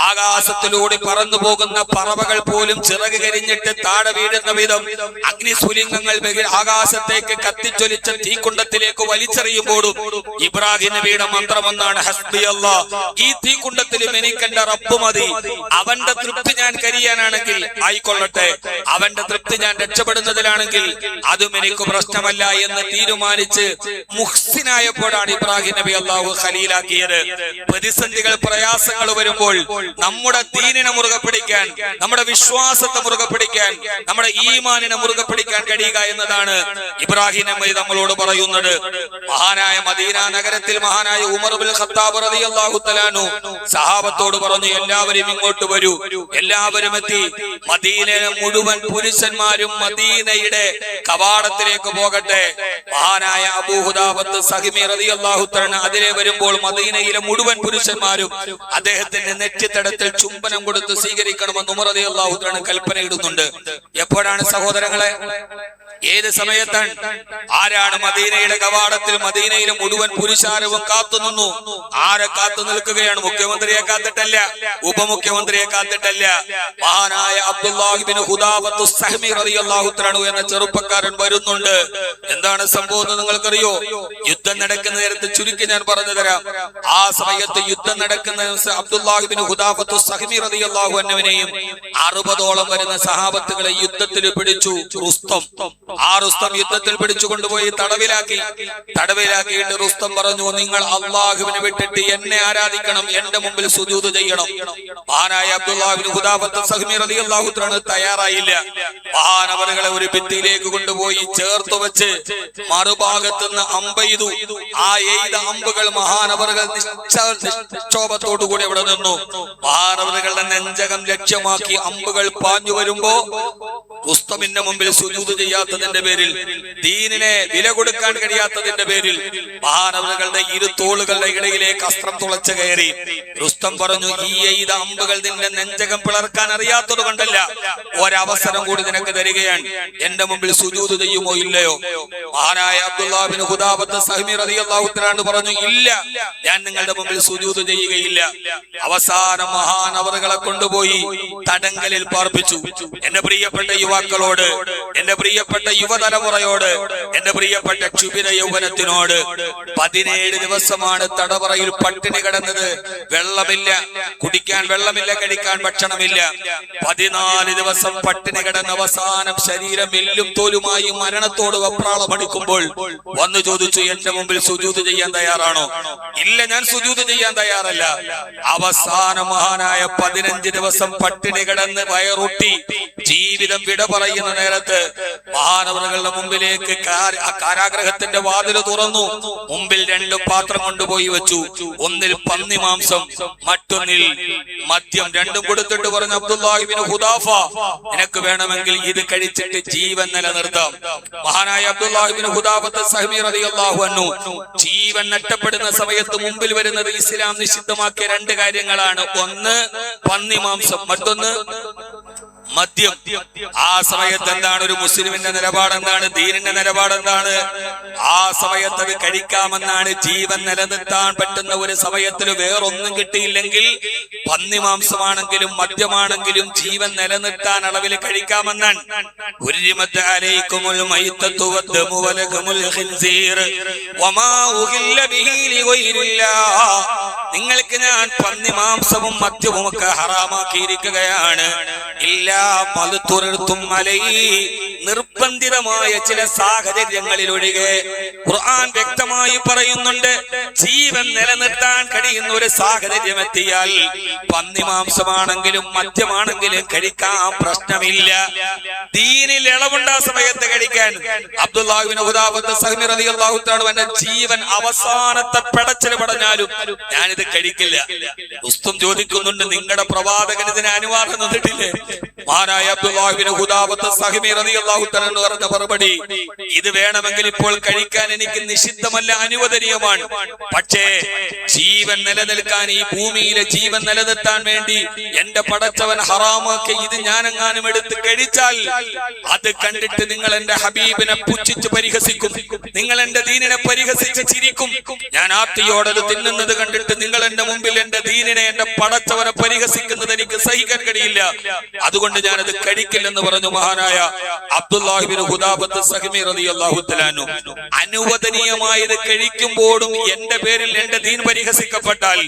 ആകാശത്തിലൂടെ പറന്നു പോകുന്ന പറവകൾ പോലും ചിറക് കരിഞ്ഞിട്ട് താഴെ വീഴുന്ന വിധം അഗ്നിസ്ഫുലിംഗങ്ങൾ ആകാശത്തേക്ക് കത്തിച്ചൊലിച്ച തീക്കുണ്ടത്തിലേക്ക് വലിച്ചെറിയുമ്പോഴും ഇബ്രാഹിം നബിയുടെ മന്ത്രമെന്നാണ് ഹസ്ബിയല്ലാഹ്, ഈ തീക്കുണ്ടത്തിലും എനിക്ക് എന്റെ റബ്ബ് മതി, അവന്റെ തൃപ്തി ഞാൻ കരിയാനാണെങ്കിൽ ആയിക്കൊള്ളട്ടെ, അവന്റെ തൃപ്തി ഞാൻ രക്ഷപ്പെടുന്നതിലാണെങ്കിൽ അതും എനിക്ക് പ്രശ്നമല്ല എന്ന് തീരുമാനിച്ച് മുഹ്സിനായപ്പോഴാണ് ഇബ്രാഹിം നബി അല്ലാഹു ഖലീലാക്കിയത്. പ്രതിസന്ധികൾ പ്രയാസങ്ങൾ വരുമ്പോൾ നമ്മുടെ ദീനിനെ മുറുകെ പിടിക്കാൻ, നമ്മുടെ വിശ്വാസത്തെ മുറുകെ പിടിക്കാൻ, നമ്മുടെ ഈമാനിനെ മുറുകെ പിടിക്കാൻ കഴിയുക എന്നതാണ് ഇബ്രാഹിം നബി നമ്മളോട് പറയുന്നത്. മഹാനായ മദീന നഗരത്തിൽ മഹാനായ ഉമർ ഇബ്നുൽ ഖത്താബ് റളിയല്ലാഹു തആല അൻഹു സഹാബത്തോട് പറഞ്ഞു, എല്ലാവരും ഇങ്ങോട്ട് വരൂ. എല്ലാവരും എത്തി. മദീനയിലെ മുഴുവൻ പുരുഷന്മാരും മദീനയുടെ കവാടത്തിലേക്ക് പോകട്ടെ. മഹാനായ അബൂ ഹുദാഫത്ത് സഹിമി റളിയല്ലാഹു തആല അതിലെ വരുമ്പോൾ മദീനയിലെ മുഴുവൻ പുരുഷന്മാരും അദ്ദേഹത്തിന്റെ നെറ്റിത്തടത്തിൽ ചുംബനം കൊടുത്ത് സ്വീകരിക്കണമെന്ന് ഉമർ റളിയല്ലാഹു തആല കൽപ്പന ഇടുന്നുണ്ട്. എപ്പോഴാണ് സഹോദരങ്ങളെ? ഏത് സമയത്താണ്? ആരാണ് മദീനയുടെ കവാടത്തിൽ മദീനയിലെ മുഴുവൻ പുരുഷാരവും കാത്തുനിന്നു? ആരെ കാത്തു നിൽക്കുകയാണ്? മുഖ്യമന്ത്രിയെ കാത്തിട്ടല്ല, ഉപമുഖ്യമന്ത്രിയെ കാത്തിട്ടല്ല. മഹാനായ അബ്ദുല്ലാഹി ഇബ്നു ഹുദാഫത്തു സഹ്മി റളിയല്ലാഹു തആല എന്ന ചെറുപ്പക്കാരൻ വരുന്നുണ്ട്. എന്താണ് സംഭവം എന്ന് നിങ്ങൾക്കറിയോ? യുദ്ധം നടക്കുന്ന നേരത്തെ ചുരുക്കി ഞാൻ പറഞ്ഞു തരാം. ആ സമയത്ത് യുദ്ധം നടക്കുന്ന അബ്ദുല്ലാഹി ഇബ്നു ഹുദാഫത്തു സഹ്മി റളിയല്ലാഹു അൻഹുവിനെയും 60ഓളം വരുന്ന സഹാബത്തുകളെ യുദ്ധത്തിൽ പിടിച്ചു റുസ്തം. ആ റുസ്തം യുദ്ധത്തിൽ പിടിച്ചുകൊണ്ടുപോയി തടവിലാക്കിയിട്ട് റുസ്തം പറഞ്ഞു, നിങ്ങൾ അള്ളാഹുവിനെ വിട്ടിട്ട് എന്നെ ആരാധിക്കണം, എന്റെ മുമ്പിൽ സുജൂദ് ചെയ്യണം. മഹാനായ അബ്ദുല്ലാഹി ഇബ്നു ഹുദാഫത്ത് സഹ്മി റളിയല്ലാഹു തആല തയ്യാറായില്ല. മഹാനവറുകളെ ഒരു ഭിത്തിയിലേക്ക് കൊണ്ടുപോയി ചേർത്ത് വെച്ച് മറുഭാഗത്തുനിന്ന് അമ്പെയ്തു. ആ എയ്ത അമ്പുകൾ മഹാനവറുകൾ നിക്ഷോഭത്തോടുകൂടി അവിടെ നിന്നു. മഹാനവറുകളുടെ നെഞ്ചകം ലക്ഷ്യമാക്കി അമ്പുകൾ പാഞ്ഞു വരുമ്പോ റുസ്തമിന്റെ മുമ്പിൽ സുജൂദ് ചെയ്യാത്തതിന്റെ പേരിൽ, ദീനിനെ വില കൊടുക്കാൻ കഴിയാത്തതിന്റെ പേരിൽ മഹാനവറുകളുടെ ഇരു തോളുകളുടെ ഇടയിലേക്ക് അസ്ത്രം തുളച്ചു കയറി. റുസ്തം പറഞ്ഞു, ഈ എയ്ത അമ്പുകൾ നിന്റെ നെഞ്ചകം പിളർക്കാൻ അറിയാത്തത് കൊണ്ടല്ല, ഒരവസരം കൂടി നിനക്ക് തരികയാണ്, എന്റെ മുമ്പിൽ സുജൂദ് ചെയ്യുമോ ഇല്ലയോ? മഹാനായ അബ്ദുല്ലാഹി ഇബ്നു ഹുദാഫത്ത് സഹ്മി റളിയല്ലാഹു തആല പറഞ്ഞു, ഇല്ല, ഞാൻ നിങ്ങളുടെ മുമ്പിൽ സുജൂദ് ചെയ്യുകയില്ല. അവസാനം മഹാനവറുകളെ കൊണ്ടുപോയി തടങ്കലിൽ പാർപ്പിച്ചു. എന്റെ പ്രിയപ്പെട്ട യുവാക്കളോട്, എന്റെ പ്രിയപ്പെട്ട യുവതലമുറയോട്, എന്റെ പ്രിയപ്പെട്ട ക്ഷുഭിത യൗവനത്തിനോട്, 17 ദിവസമാണ് തടവറയിൽ പട്ടിണി കിടന്നത്. വെള്ളമില്ല, കുടിക്കാൻ വെള്ളമില്ല, കഴിക്കാൻ ഭക്ഷണമില്ല. 14 ദിവസം പട്ടിണി കിടന്ന അവസാനം ശരീരം എല്ലും തോലുമായി മരണത്തോട് വെപ്രാളമടിക്കുമ്പോൾ വന്നു ചോദിച്ചു, എന്റെ മുമ്പിൽ സുജൂദ് ചെയ്യാൻ തയ്യാറാണോ? ഇല്ല, ഞാൻ സുജൂദ് ചെയ്യാൻ തയ്യാറല്ല. അവസാനം മഹാനായ 15 ദിവസം പട്ടിണി കിടന്ന് വയറൊട്ടി ജീവിതം വിട പറയുന്ന നേരത്ത് മഹാനവറുകളുടെ മുമ്പിലേക്ക് കാരാഗ്രഹത്തിന്റെ വാതില് തുറന്നു. മുമ്പിൽ 2 പാത്രം കൊണ്ടുപോയി വെച്ചു. ഒന്നിൽ പന്നി മാംസം, മറ്റൊന്നിൽ മദ്യം. രണ്ടും കൊടുത്തിട്ട് പറഞ്ഞു, അബ്ദുല്ലാഹി ഇബ്നു ഹുദാഫ, നിനക്ക് വേണമെങ്കിൽ ഇത് കഴിച്ചിട്ട് ജീവൻ നിലനിർത്താം. മഹാനായ അബ്ദുല്ലാഹി ഇബ്നു ഹുദാഫത്ത് സഹ്മി റളിയല്ലാഹു അൻഹു ജീവൻ നഷ്ടപ്പെടുന്ന സമയത്ത് മുമ്പിൽ വരുന്നത് ഇസ്ലാം നിഷിദ്ധമാക്കിയ 2 കാര്യങ്ങളാണ്. ഒന്ന് പന്നി മാംസം, മറ്റൊന്ന് മദ്യം. ആ സമയത്ത് എന്താണ് ഒരു മുസ്ലിമിന്റെ നിലപാട്? എന്താണ് ദീനിന്റെ നിലപാട്? എന്താണ്? ആ സമയത്ത് അത് കഴിക്കാമെന്നാണ്. ജീവൻ നിലനിർത്താൻ പറ്റുന്ന ഒരു സമയത്തിൽ വേറൊന്നും കിട്ടിയില്ലെങ്കിൽ പന്നിമാംസമാണെങ്കിലും മദ്യമാണെങ്കിലും ജീവൻ നിലനിർത്താൻ അളവിൽ കഴിക്കാമെന്നാണ്. നിങ്ങൾക്ക് ഞാൻ പന്നിമാംസവും മദ്യവും ഒക്കെ ഹറാമാക്കിയിരിക്കുകയാണ്. നിർബന്ധിതമായ ചില സാഹചര്യങ്ങളിൽ ഒഴികെ ഖുർആൻ വ്യക്തമായി പറയുന്നുണ്ട്, ജീവൻ നിലനിർത്താൻ കഴിയുന്ന ഒരു സാഹചര്യം എത്തിയാൽ പന്നിമാംസമാണെങ്കിലും മദ്യമാണെങ്കിലും കഴിക്കാൻ പ്രശ്നമില്ല. ദീനിൽ ഇളവുണ്ട സമയത്ത് കഴിക്കാൻ. അബ്ദുല്ലാഹി ഇബ്നു ഹുദാഫത്ത് സഹ്മി റളിയല്ലാഹു തആല അവന്റെ ജീവൻ അവസാനത്തെ പെടച്ചിൽ പടഞ്ഞാലും ഞാനിത് കഴിക്കില്ല. ഉസ്തും ചോദിക്കുന്നുണ്ട്, നിങ്ങളുടെ പ്രവാചകൻ ഇതിന് അനുവാദം തന്നിട്ടില്ലേ? മഹാനായ അബ്ദുല്ലാഹി ഇബ്നു ഹുദാഫത്ത് സഹ്മി റളിയല്ലാഹു തആല പറഞ്ഞ മറുപടി, ഇത് വേണമെങ്കിൽ ഇപ്പോൾ കഴിക്കാൻ എനിക്ക് നിഷിദ്ധമല്ല, അനുവദനീയമാണ്. പക്ഷേ ജീവൻ നിലനിൽക്കാൻ, ഈ ഭൂമിയിലെ ജീവൻ നിലനിർത്താൻ വേണ്ടി എന്റെ പടച്ചവൻ ഹറാമാക്കി ഇത് ഞാനെങ്ങാനും എടുത്ത് കഴിച്ചാൽ അത് കണ്ടിട്ട് നിങ്ങൾ എന്റെ ഹബീബിനെ പുച്ഛിച്ച് പരിഹസിക്കും, നിങ്ങൾ എന്റെ ദീനിനെ പരിഹസിച്ച് ചിരിക്കും. ഞാൻ ആർത്തിയോടത് തിന്നുന്നത് കണ്ടിട്ട് നിങ്ങൾ എന്റെ മുമ്പിൽ എന്റെ ദീനിനെ, എന്റെ പടച്ചവനെ പരിഹസിക്കുന്നത് എനിക്ക് സഹിക്കാൻ കഴിയില്ല. അതുകൊണ്ട് ഞാനത് കഴിക്കില്ലെന്ന് പറഞ്ഞു മഹാനായ അബ്ദുല്ലാഹി ഇബ്നു ഹുദാഫത്ത് സഹ്മി റളിയല്ലാഹു തആല അൻഹു. അനുവദനീയമായത് കഴിക്കുമ്പോഴും എന്റെ പേരിൽ എന്റെ ദീൻ പരിഹസിക്കപ്പെട്ടാൽ,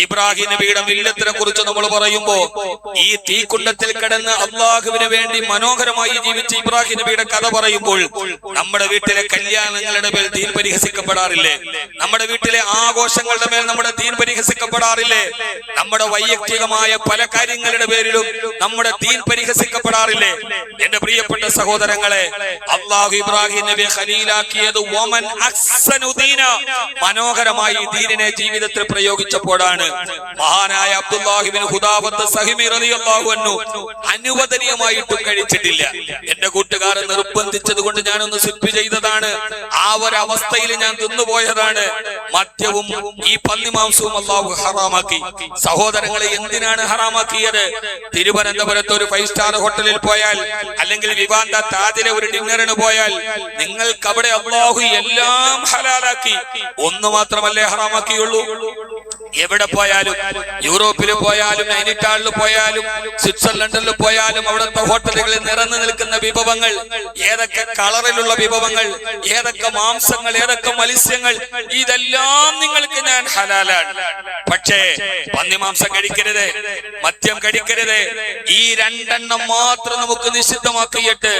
ഇബ്രാഹിം നബിയുടെ മില്ലത്തിനെ കുറിച്ച് നമ്മൾ പറയുമ്പോ ഈ തീക്കുണ്ടത്തിൽ കിടന്ന് അള്ളാഹുവിന് വേണ്ടി മനോഹരമായി ജീവിച്ച ഇബ്രാഹിം നബിയുടെ കഥ പറയുമ്പോൾ നമ്മുടെ വീട്ടിലെ കല്യാണങ്ങളുടെ മേൽ ദീൻ പരിഹസിക്കപ്പെടാറില്ലേ? നമ്മുടെ വീട്ടിലെ ആഘോഷങ്ങളുടെ മേൽ നമ്മുടെ ദീൻ പരിഹസിക്കപ്പെടാറില്ലേ? നമ്മുടെ വൈയക്തികമായ പല കാര്യങ്ങളുടെ പേരിലും നമ്മുടെ ദീൻ പരിഹസിക്കപ്പെടാറില്ലേ? എന്റെ പ്രിയപ്പെട്ട സഹോദരങ്ങളെ, അള്ളാഹു ഇബ്രാഹിം നബിയെ ഖലീലാക്കിയത് വമൻ അഹ്സനു ദീന, മനോഹരമായി ദീനിനെ ജീവിതത്തിൽ പ്രയോഗിച്ചപ്പോഴാണ്. മഹാനായ അബ്ദുല്ലാഹി ഇബ്നു ഹുദാഫത്ത് സഹിമി റളിയല്ലാഹു അൻഹു അനുവദനീയമായിട്ടും കഴിച്ചിട്ടില്ല. എന്റെ കൂട്ടുകാരൻ നിർബന്ധിച്ചത് കൊണ്ട് ഞാനൊന്ന് സിപ്പ് ചെയ്തതാണ്. ആ ഒരു അവസ്ഥയിൽ ഞാൻ തിന്നുപോയതാണ്. മദ്യവും ഈ പന്നിമാംസവും അള്ളാഹു ഹറാമാക്കി. സഹോദരങ്ങളെ, എന്തിനാണ് ഹറാമാക്കിയത്? തിരുവനന്തപുരത്ത് ഒരു 5 സ്റ്റാർ ഹോട്ടലിൽ പോയാൽ, അല്ലെങ്കിൽ വിവാന്ത താജിലെ ഒരു ഡിന്നറിന് പോയാൽ, നിങ്ങൾക്ക് അവിടെ അള്ളാഹു എല്ലാം ഹലാലാക്കി. ഒന്ന് മാത്രമല്ലേ ഹറാമാക്കിയുള്ളൂ? എവിടെ പോയാലും, യൂറോപ്പിൽ പോയാലും, നൈനിറ്റാളിൽ പോയാലും, സ്വിറ്റ്സർലൻഡിൽ പോയാലും, അവിടുത്തെ ഹോട്ടലുകളിൽ നിറഞ്ഞു നിൽക്കുന്ന വിഭവങ്ങൾ, ഏതൊക്കെ കളറിലുള്ള വിഭവങ്ങൾ, ഏതൊക്കെ മാംസങ്ങൾ, ഏതൊക്കെ മത്സ്യങ്ങൾ, ഇതെല്ലാം നിങ്ങൾക്ക് ഞാൻ ഹലാലാണ്. പക്ഷേ പന്നിമാംസം കഴിക്കരുത്, മദ്യം കഴിക്കരുത്. ഈ 2 എണ്ണം മാത്രം നമുക്ക് നിഷിദ്ധമാക്കിയിട്ട്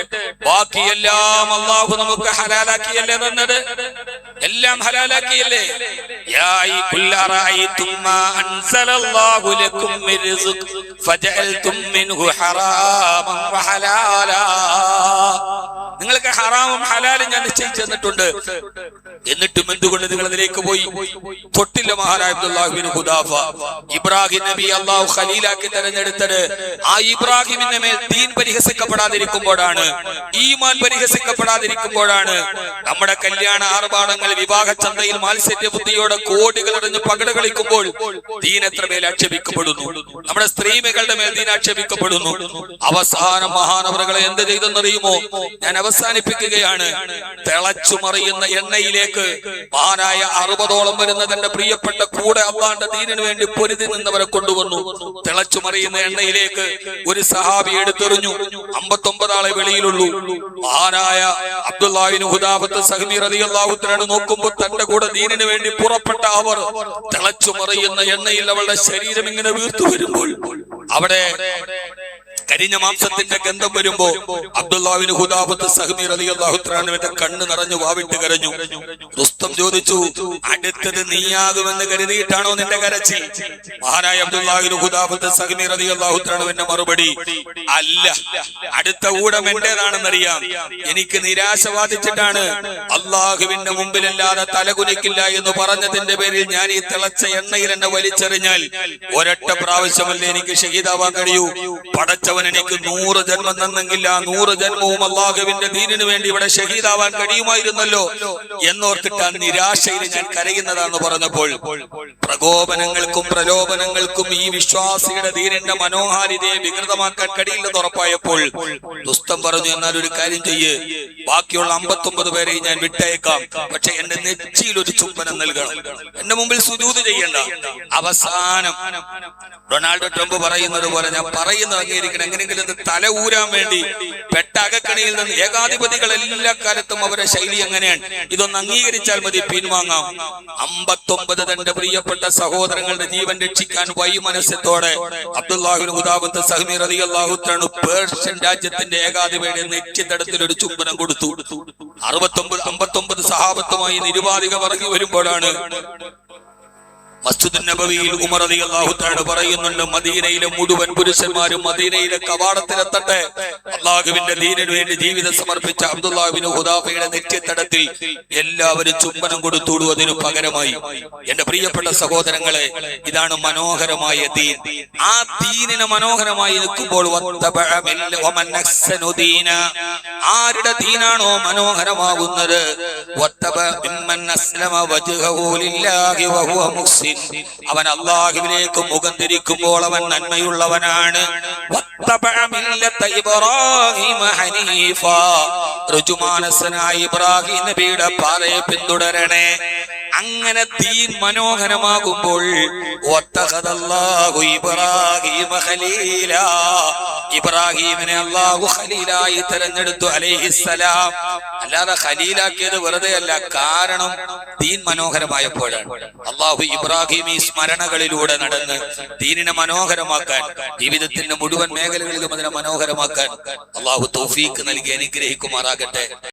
ബാക്കിയെല്ലാം അള്ളാഹു നമുക്ക് ഹലാലാക്കിയല്ലേ തന്നത്? എല്ലാം ഹലാലാക്കിയല്ലേ? യാ അയ്യുഹൽ മാ അൻസലല്ലാഹു ലക്കും മിൻ റിസ്ഖ് ഫജഅൽതും മിൻഹു ഹറാമൻ വഹലാലാ. നിങ്ങൾക്ക് ഹറാമും ഹലാലും ഞാൻ നിശ്ചയിച്ചു തന്നിട്ടുണ്ട്. എന്നിട്ടും എന്തുകൊണ്ട് നിങ്ങൾ അതിലേക്ക് പോയി? തൊട്ടില്ല മഹാനായ അബ്ദുല്ലാഹി ഇബ്നു ഹുദാഫ. ഇബ്രാഹിം നബി അള്ളാഹു ഖലീലാക്കി തെരഞ്ഞെടുത്തത് ആ ഇബ്രാഹിമിന്റെ മേൽ ദീൻ പരിഹസിക്കപ്പെടാതിരിക്കുമ്പോഴാണ്, ഈമാൻ പരിഹസിക്കപ്പെടാതിരിക്കുമ്പോഴാണ്. നമ്മുടെ കല്യാണ ആർഭാടങ്ങൾ, വിവാഹ ചന്തയിൽ മാത്സര്യ ബുദ്ധിയോടെ കോടികൾ എറിഞ്ഞ് പകട കളിക്കുമ്പോൾ ദീൻ എത്ര മേൽ ആക്ഷേപിക്കപ്പെടുന്നു. നമ്മുടെ സ്ത്രീകളുടെ മേൽ ദീൻ ആക്ഷേപിക്കപ്പെടുന്നു. അവസാനം മഹാനവറുകളെ എന്ത് ചെയ്തെന്നറിയുമോ? ഞാൻ അവസാനിപ്പിക്കുകയാണ്. തിളച്ചുമറിയുന്ന എണ്ണയിലേക്ക് മഹാനായ 60ഓളം വരുന്ന തന്റെ പ്രിയപ്പെട്ട കൂടെ അള്ളാന്റെ ദീനിനു വേണ്ടി പൊരുതി നിന്നവരെ കൊണ്ടുവന്നു. തിളച്ചുമറിയുന്ന എണ്ണയിലേക്ക് ഒരു സഹാബി എടുത്തെറിഞ്ഞു. 59 ആളെ വെളിയിലുള്ളൂ. മഹാനായ അബ്ദുല്ലാഹി ഇബ്നു ഹുദാഫത്ത് സഹ്മി റളിയല്ലാഹു തആല നോക്കുമ്പോൾ തന്റെ കൂടെ ദീനിനു വേണ്ടി പുറപ്പെട്ട അവർ തിളച്ചുമറിയുന്ന എണ്ണയിൽ അവളുടെ ശരീരം ഇങ്ങനെ വീർത്തു വരുമ്പോൾ, അവിടെ കരിഞ്ഞ മാംസത്തിന്റെ ഗന്ധം വരുമ്പോ അബ്ദുല്ലാഹി ഇബ്നു ഹുദാഫത്ത് സഹ്മി റളിയല്ലാഹു തആലയുടെ കണ്ണ് നിറഞ്ഞു വാവിട്ട് കരഞ്ഞു. റുസ്തം ചോദിച്ചു, അടുത്തത് നീയാകുമെന്ന് കരുതിയിട്ടാണോ നിന്റെ കരച്ചിൽ? മഹാനായ അബ്ദുല്ലാഹി ഇബ്നു ഹുദാഫത്ത് സഹ്മി റളിയല്ലാഹു തആലയുടെ മറുപടി, അല്ല, അടുത്ത ഊടം എന്റേതാണെന്നറിയാം. എനിക്ക് നിരാശ ബാധിച്ചിട്ടാണ് അള്ളാഹുവിന്റെ മുമ്പിലല്ലാതെ തലകുനിക്കില്ല എന്ന് പറഞ്ഞതിന്റെ പേരിൽ ഞാൻ ഈ തിളച്ച എണ്ണയിൽ എന്നെ വലിച്ചെറിഞ്ഞാൽ ഒരൊറ്റ പ്രാവശ്യമല്ലേ എനിക്ക് ഷഹീദാവാൻ കഴിയൂ. പടച്ചവൻ എനിക്ക് 100 ജന്മം തന്നെങ്കിൽ ആ 100 ജന്മവും അള്ളാഹുവിന്റെ ദീനിനു വേണ്ടി ഇവിടെ ഷഹീദാവാൻ കഴിയുമായിരുന്നല്ലോ എന്നോർത്തിട്ട് ആ നിരാശയിൽ ഞാൻ കരയുന്നതാന്ന് പറഞ്ഞപ്പോൾ, പ്രകോപനങ്ങൾക്കും പ്രലോഭനങ്ങൾക്കും ഈ വിശ്വാസിയുടെ ദീനിന്റെ മനോഹാരിതയെ വികൃതമാക്കാൻ കഴിയില്ലെന്ന് ഉറപ്പായപ്പോൾ ദുസ്തം പറഞ്ഞു, എന്നാൽ ഒരു കാര്യം ചെയ്യ്, ബാക്കിയുള്ള 59 പേരെ ഞാൻ വിട്ടയക്കാം, പക്ഷെ എന്റെ നെറ്റിയിൽ ഒരു ചുംബനം നൽകണം, എന്റെ മുമ്പിൽ സുജൂദ് ചെയ്യണ്ട. അവസാനം ഡൊണാൾഡ് ട്രംപ് പറയുന്നത് പോലെ ഞാൻ പറയുന്നത് അംഗീകരിക്കണം, എങ്ങനെയെങ്കിലും തല ഊരാൻ വേണ്ടി പെട്ട അകക്കണിയിൽ നിന്ന്. ഏകാധിപതികൾ എല്ലാ കാലത്തും അവരുടെ ശൈലി എങ്ങനെയാണ്, ഇതൊന്ന് അംഗീകരിച്ചാൽ മതി, പിൻവാങ്ങാം. 59 തന്റെ പ്രിയപ്പെട്ട സഹോദരങ്ങളുടെ ജീവൻ രക്ഷിക്കാൻ വൈമനസ്യത്തോടെ അബ്ദുല്ലാഹി ഇബ്നു ഹുദാഫത്ത് സഹ്മി റളിയല്ലാഹു തആല പേർഷ്യൻ രാജ്യത്തിന്റെ ഏകാധിപതിയുടെ നെറ്റിത്തടത്തിൽ ഒരു ചുംബനം കൊടുത്തു. 59 സഹാബത്തുമായി നിരുപാധിക ഇറങ്ങി വരുമ്പോഴാണ് മസ്ജിദുൻ നബവിയിൽ ഉമർ റളിയല്ലാഹു തആല പറയുന്നുണ്ട്, മദീനയിലെ മുഴുവൻ പുരുഷന്മാരും മദീനയിലെ കവാടത്തിലെത്തട്ടെ. അല്ലാഹുവിന്റെ ദീനിനു വേണ്ടി ജീവിതം സമർപ്പിച്ച അബ്ദുല്ലാഹി ഇബ്നു ഹുദാഫയുടെ നെറ്റിത്തടത്തിൽ എല്ലാവരും ചുംബനം കൊടുത്തോളൂ. അതിനു പകരമായി എന്റെ പ്രിയപ്പെട്ട സഹോദരങ്ങളെ, ഇതാണ് മനോഹരമായ ദീൻ. ആ ദീനിനെ മനോഹരമായി നിൽക്കുമ്പോൾ ആരുടെ ദീനാണോ മനോഹരമാകുന്നത്, അവൻ അല്ലാഹുവിലേക്ക് മുഖം തിരിക്കുമ്പോൾ അവൻ നന്മയുള്ളവനാണ്. ഋജുമാനസനായ ഇബ്രാഹിം നബിയുടെ പാതയെ പിന്തുടരണേ. അങ്ങനെ ദീൻ മനോഹരമാകുമ്പോൾ വത്തഖദല്ലാഹു ഇബ്രാഹീമ ഖലീലാ, ഇബ്രാഹീമിനെ അല്ലാഹു ഖലീലായി തെരഞ്ഞെടുത്തു അലൈഹിസ്സലാം. അല്ലാതെ ഖലീലാക്കിയത് വെറുതെ അല്ല, കാരണം ദീൻ മനോഹരമായപ്പോഴാണ്. അല്ലാഹു ഇബ്രാഹിമി സ്മരണകളിലൂടെ നടന്ന് ദീനിനെ മനോഹരമാക്കാൻ, ജീവിതത്തിന്റെ മുഴുവൻ മേഖലകളിലും അതിനെ മനോഹരമാക്കാൻ അല്ലാഹു തൗഫീഖ് നൽകി അനുഗ്രഹിക്കുമാറാകട്ടെ.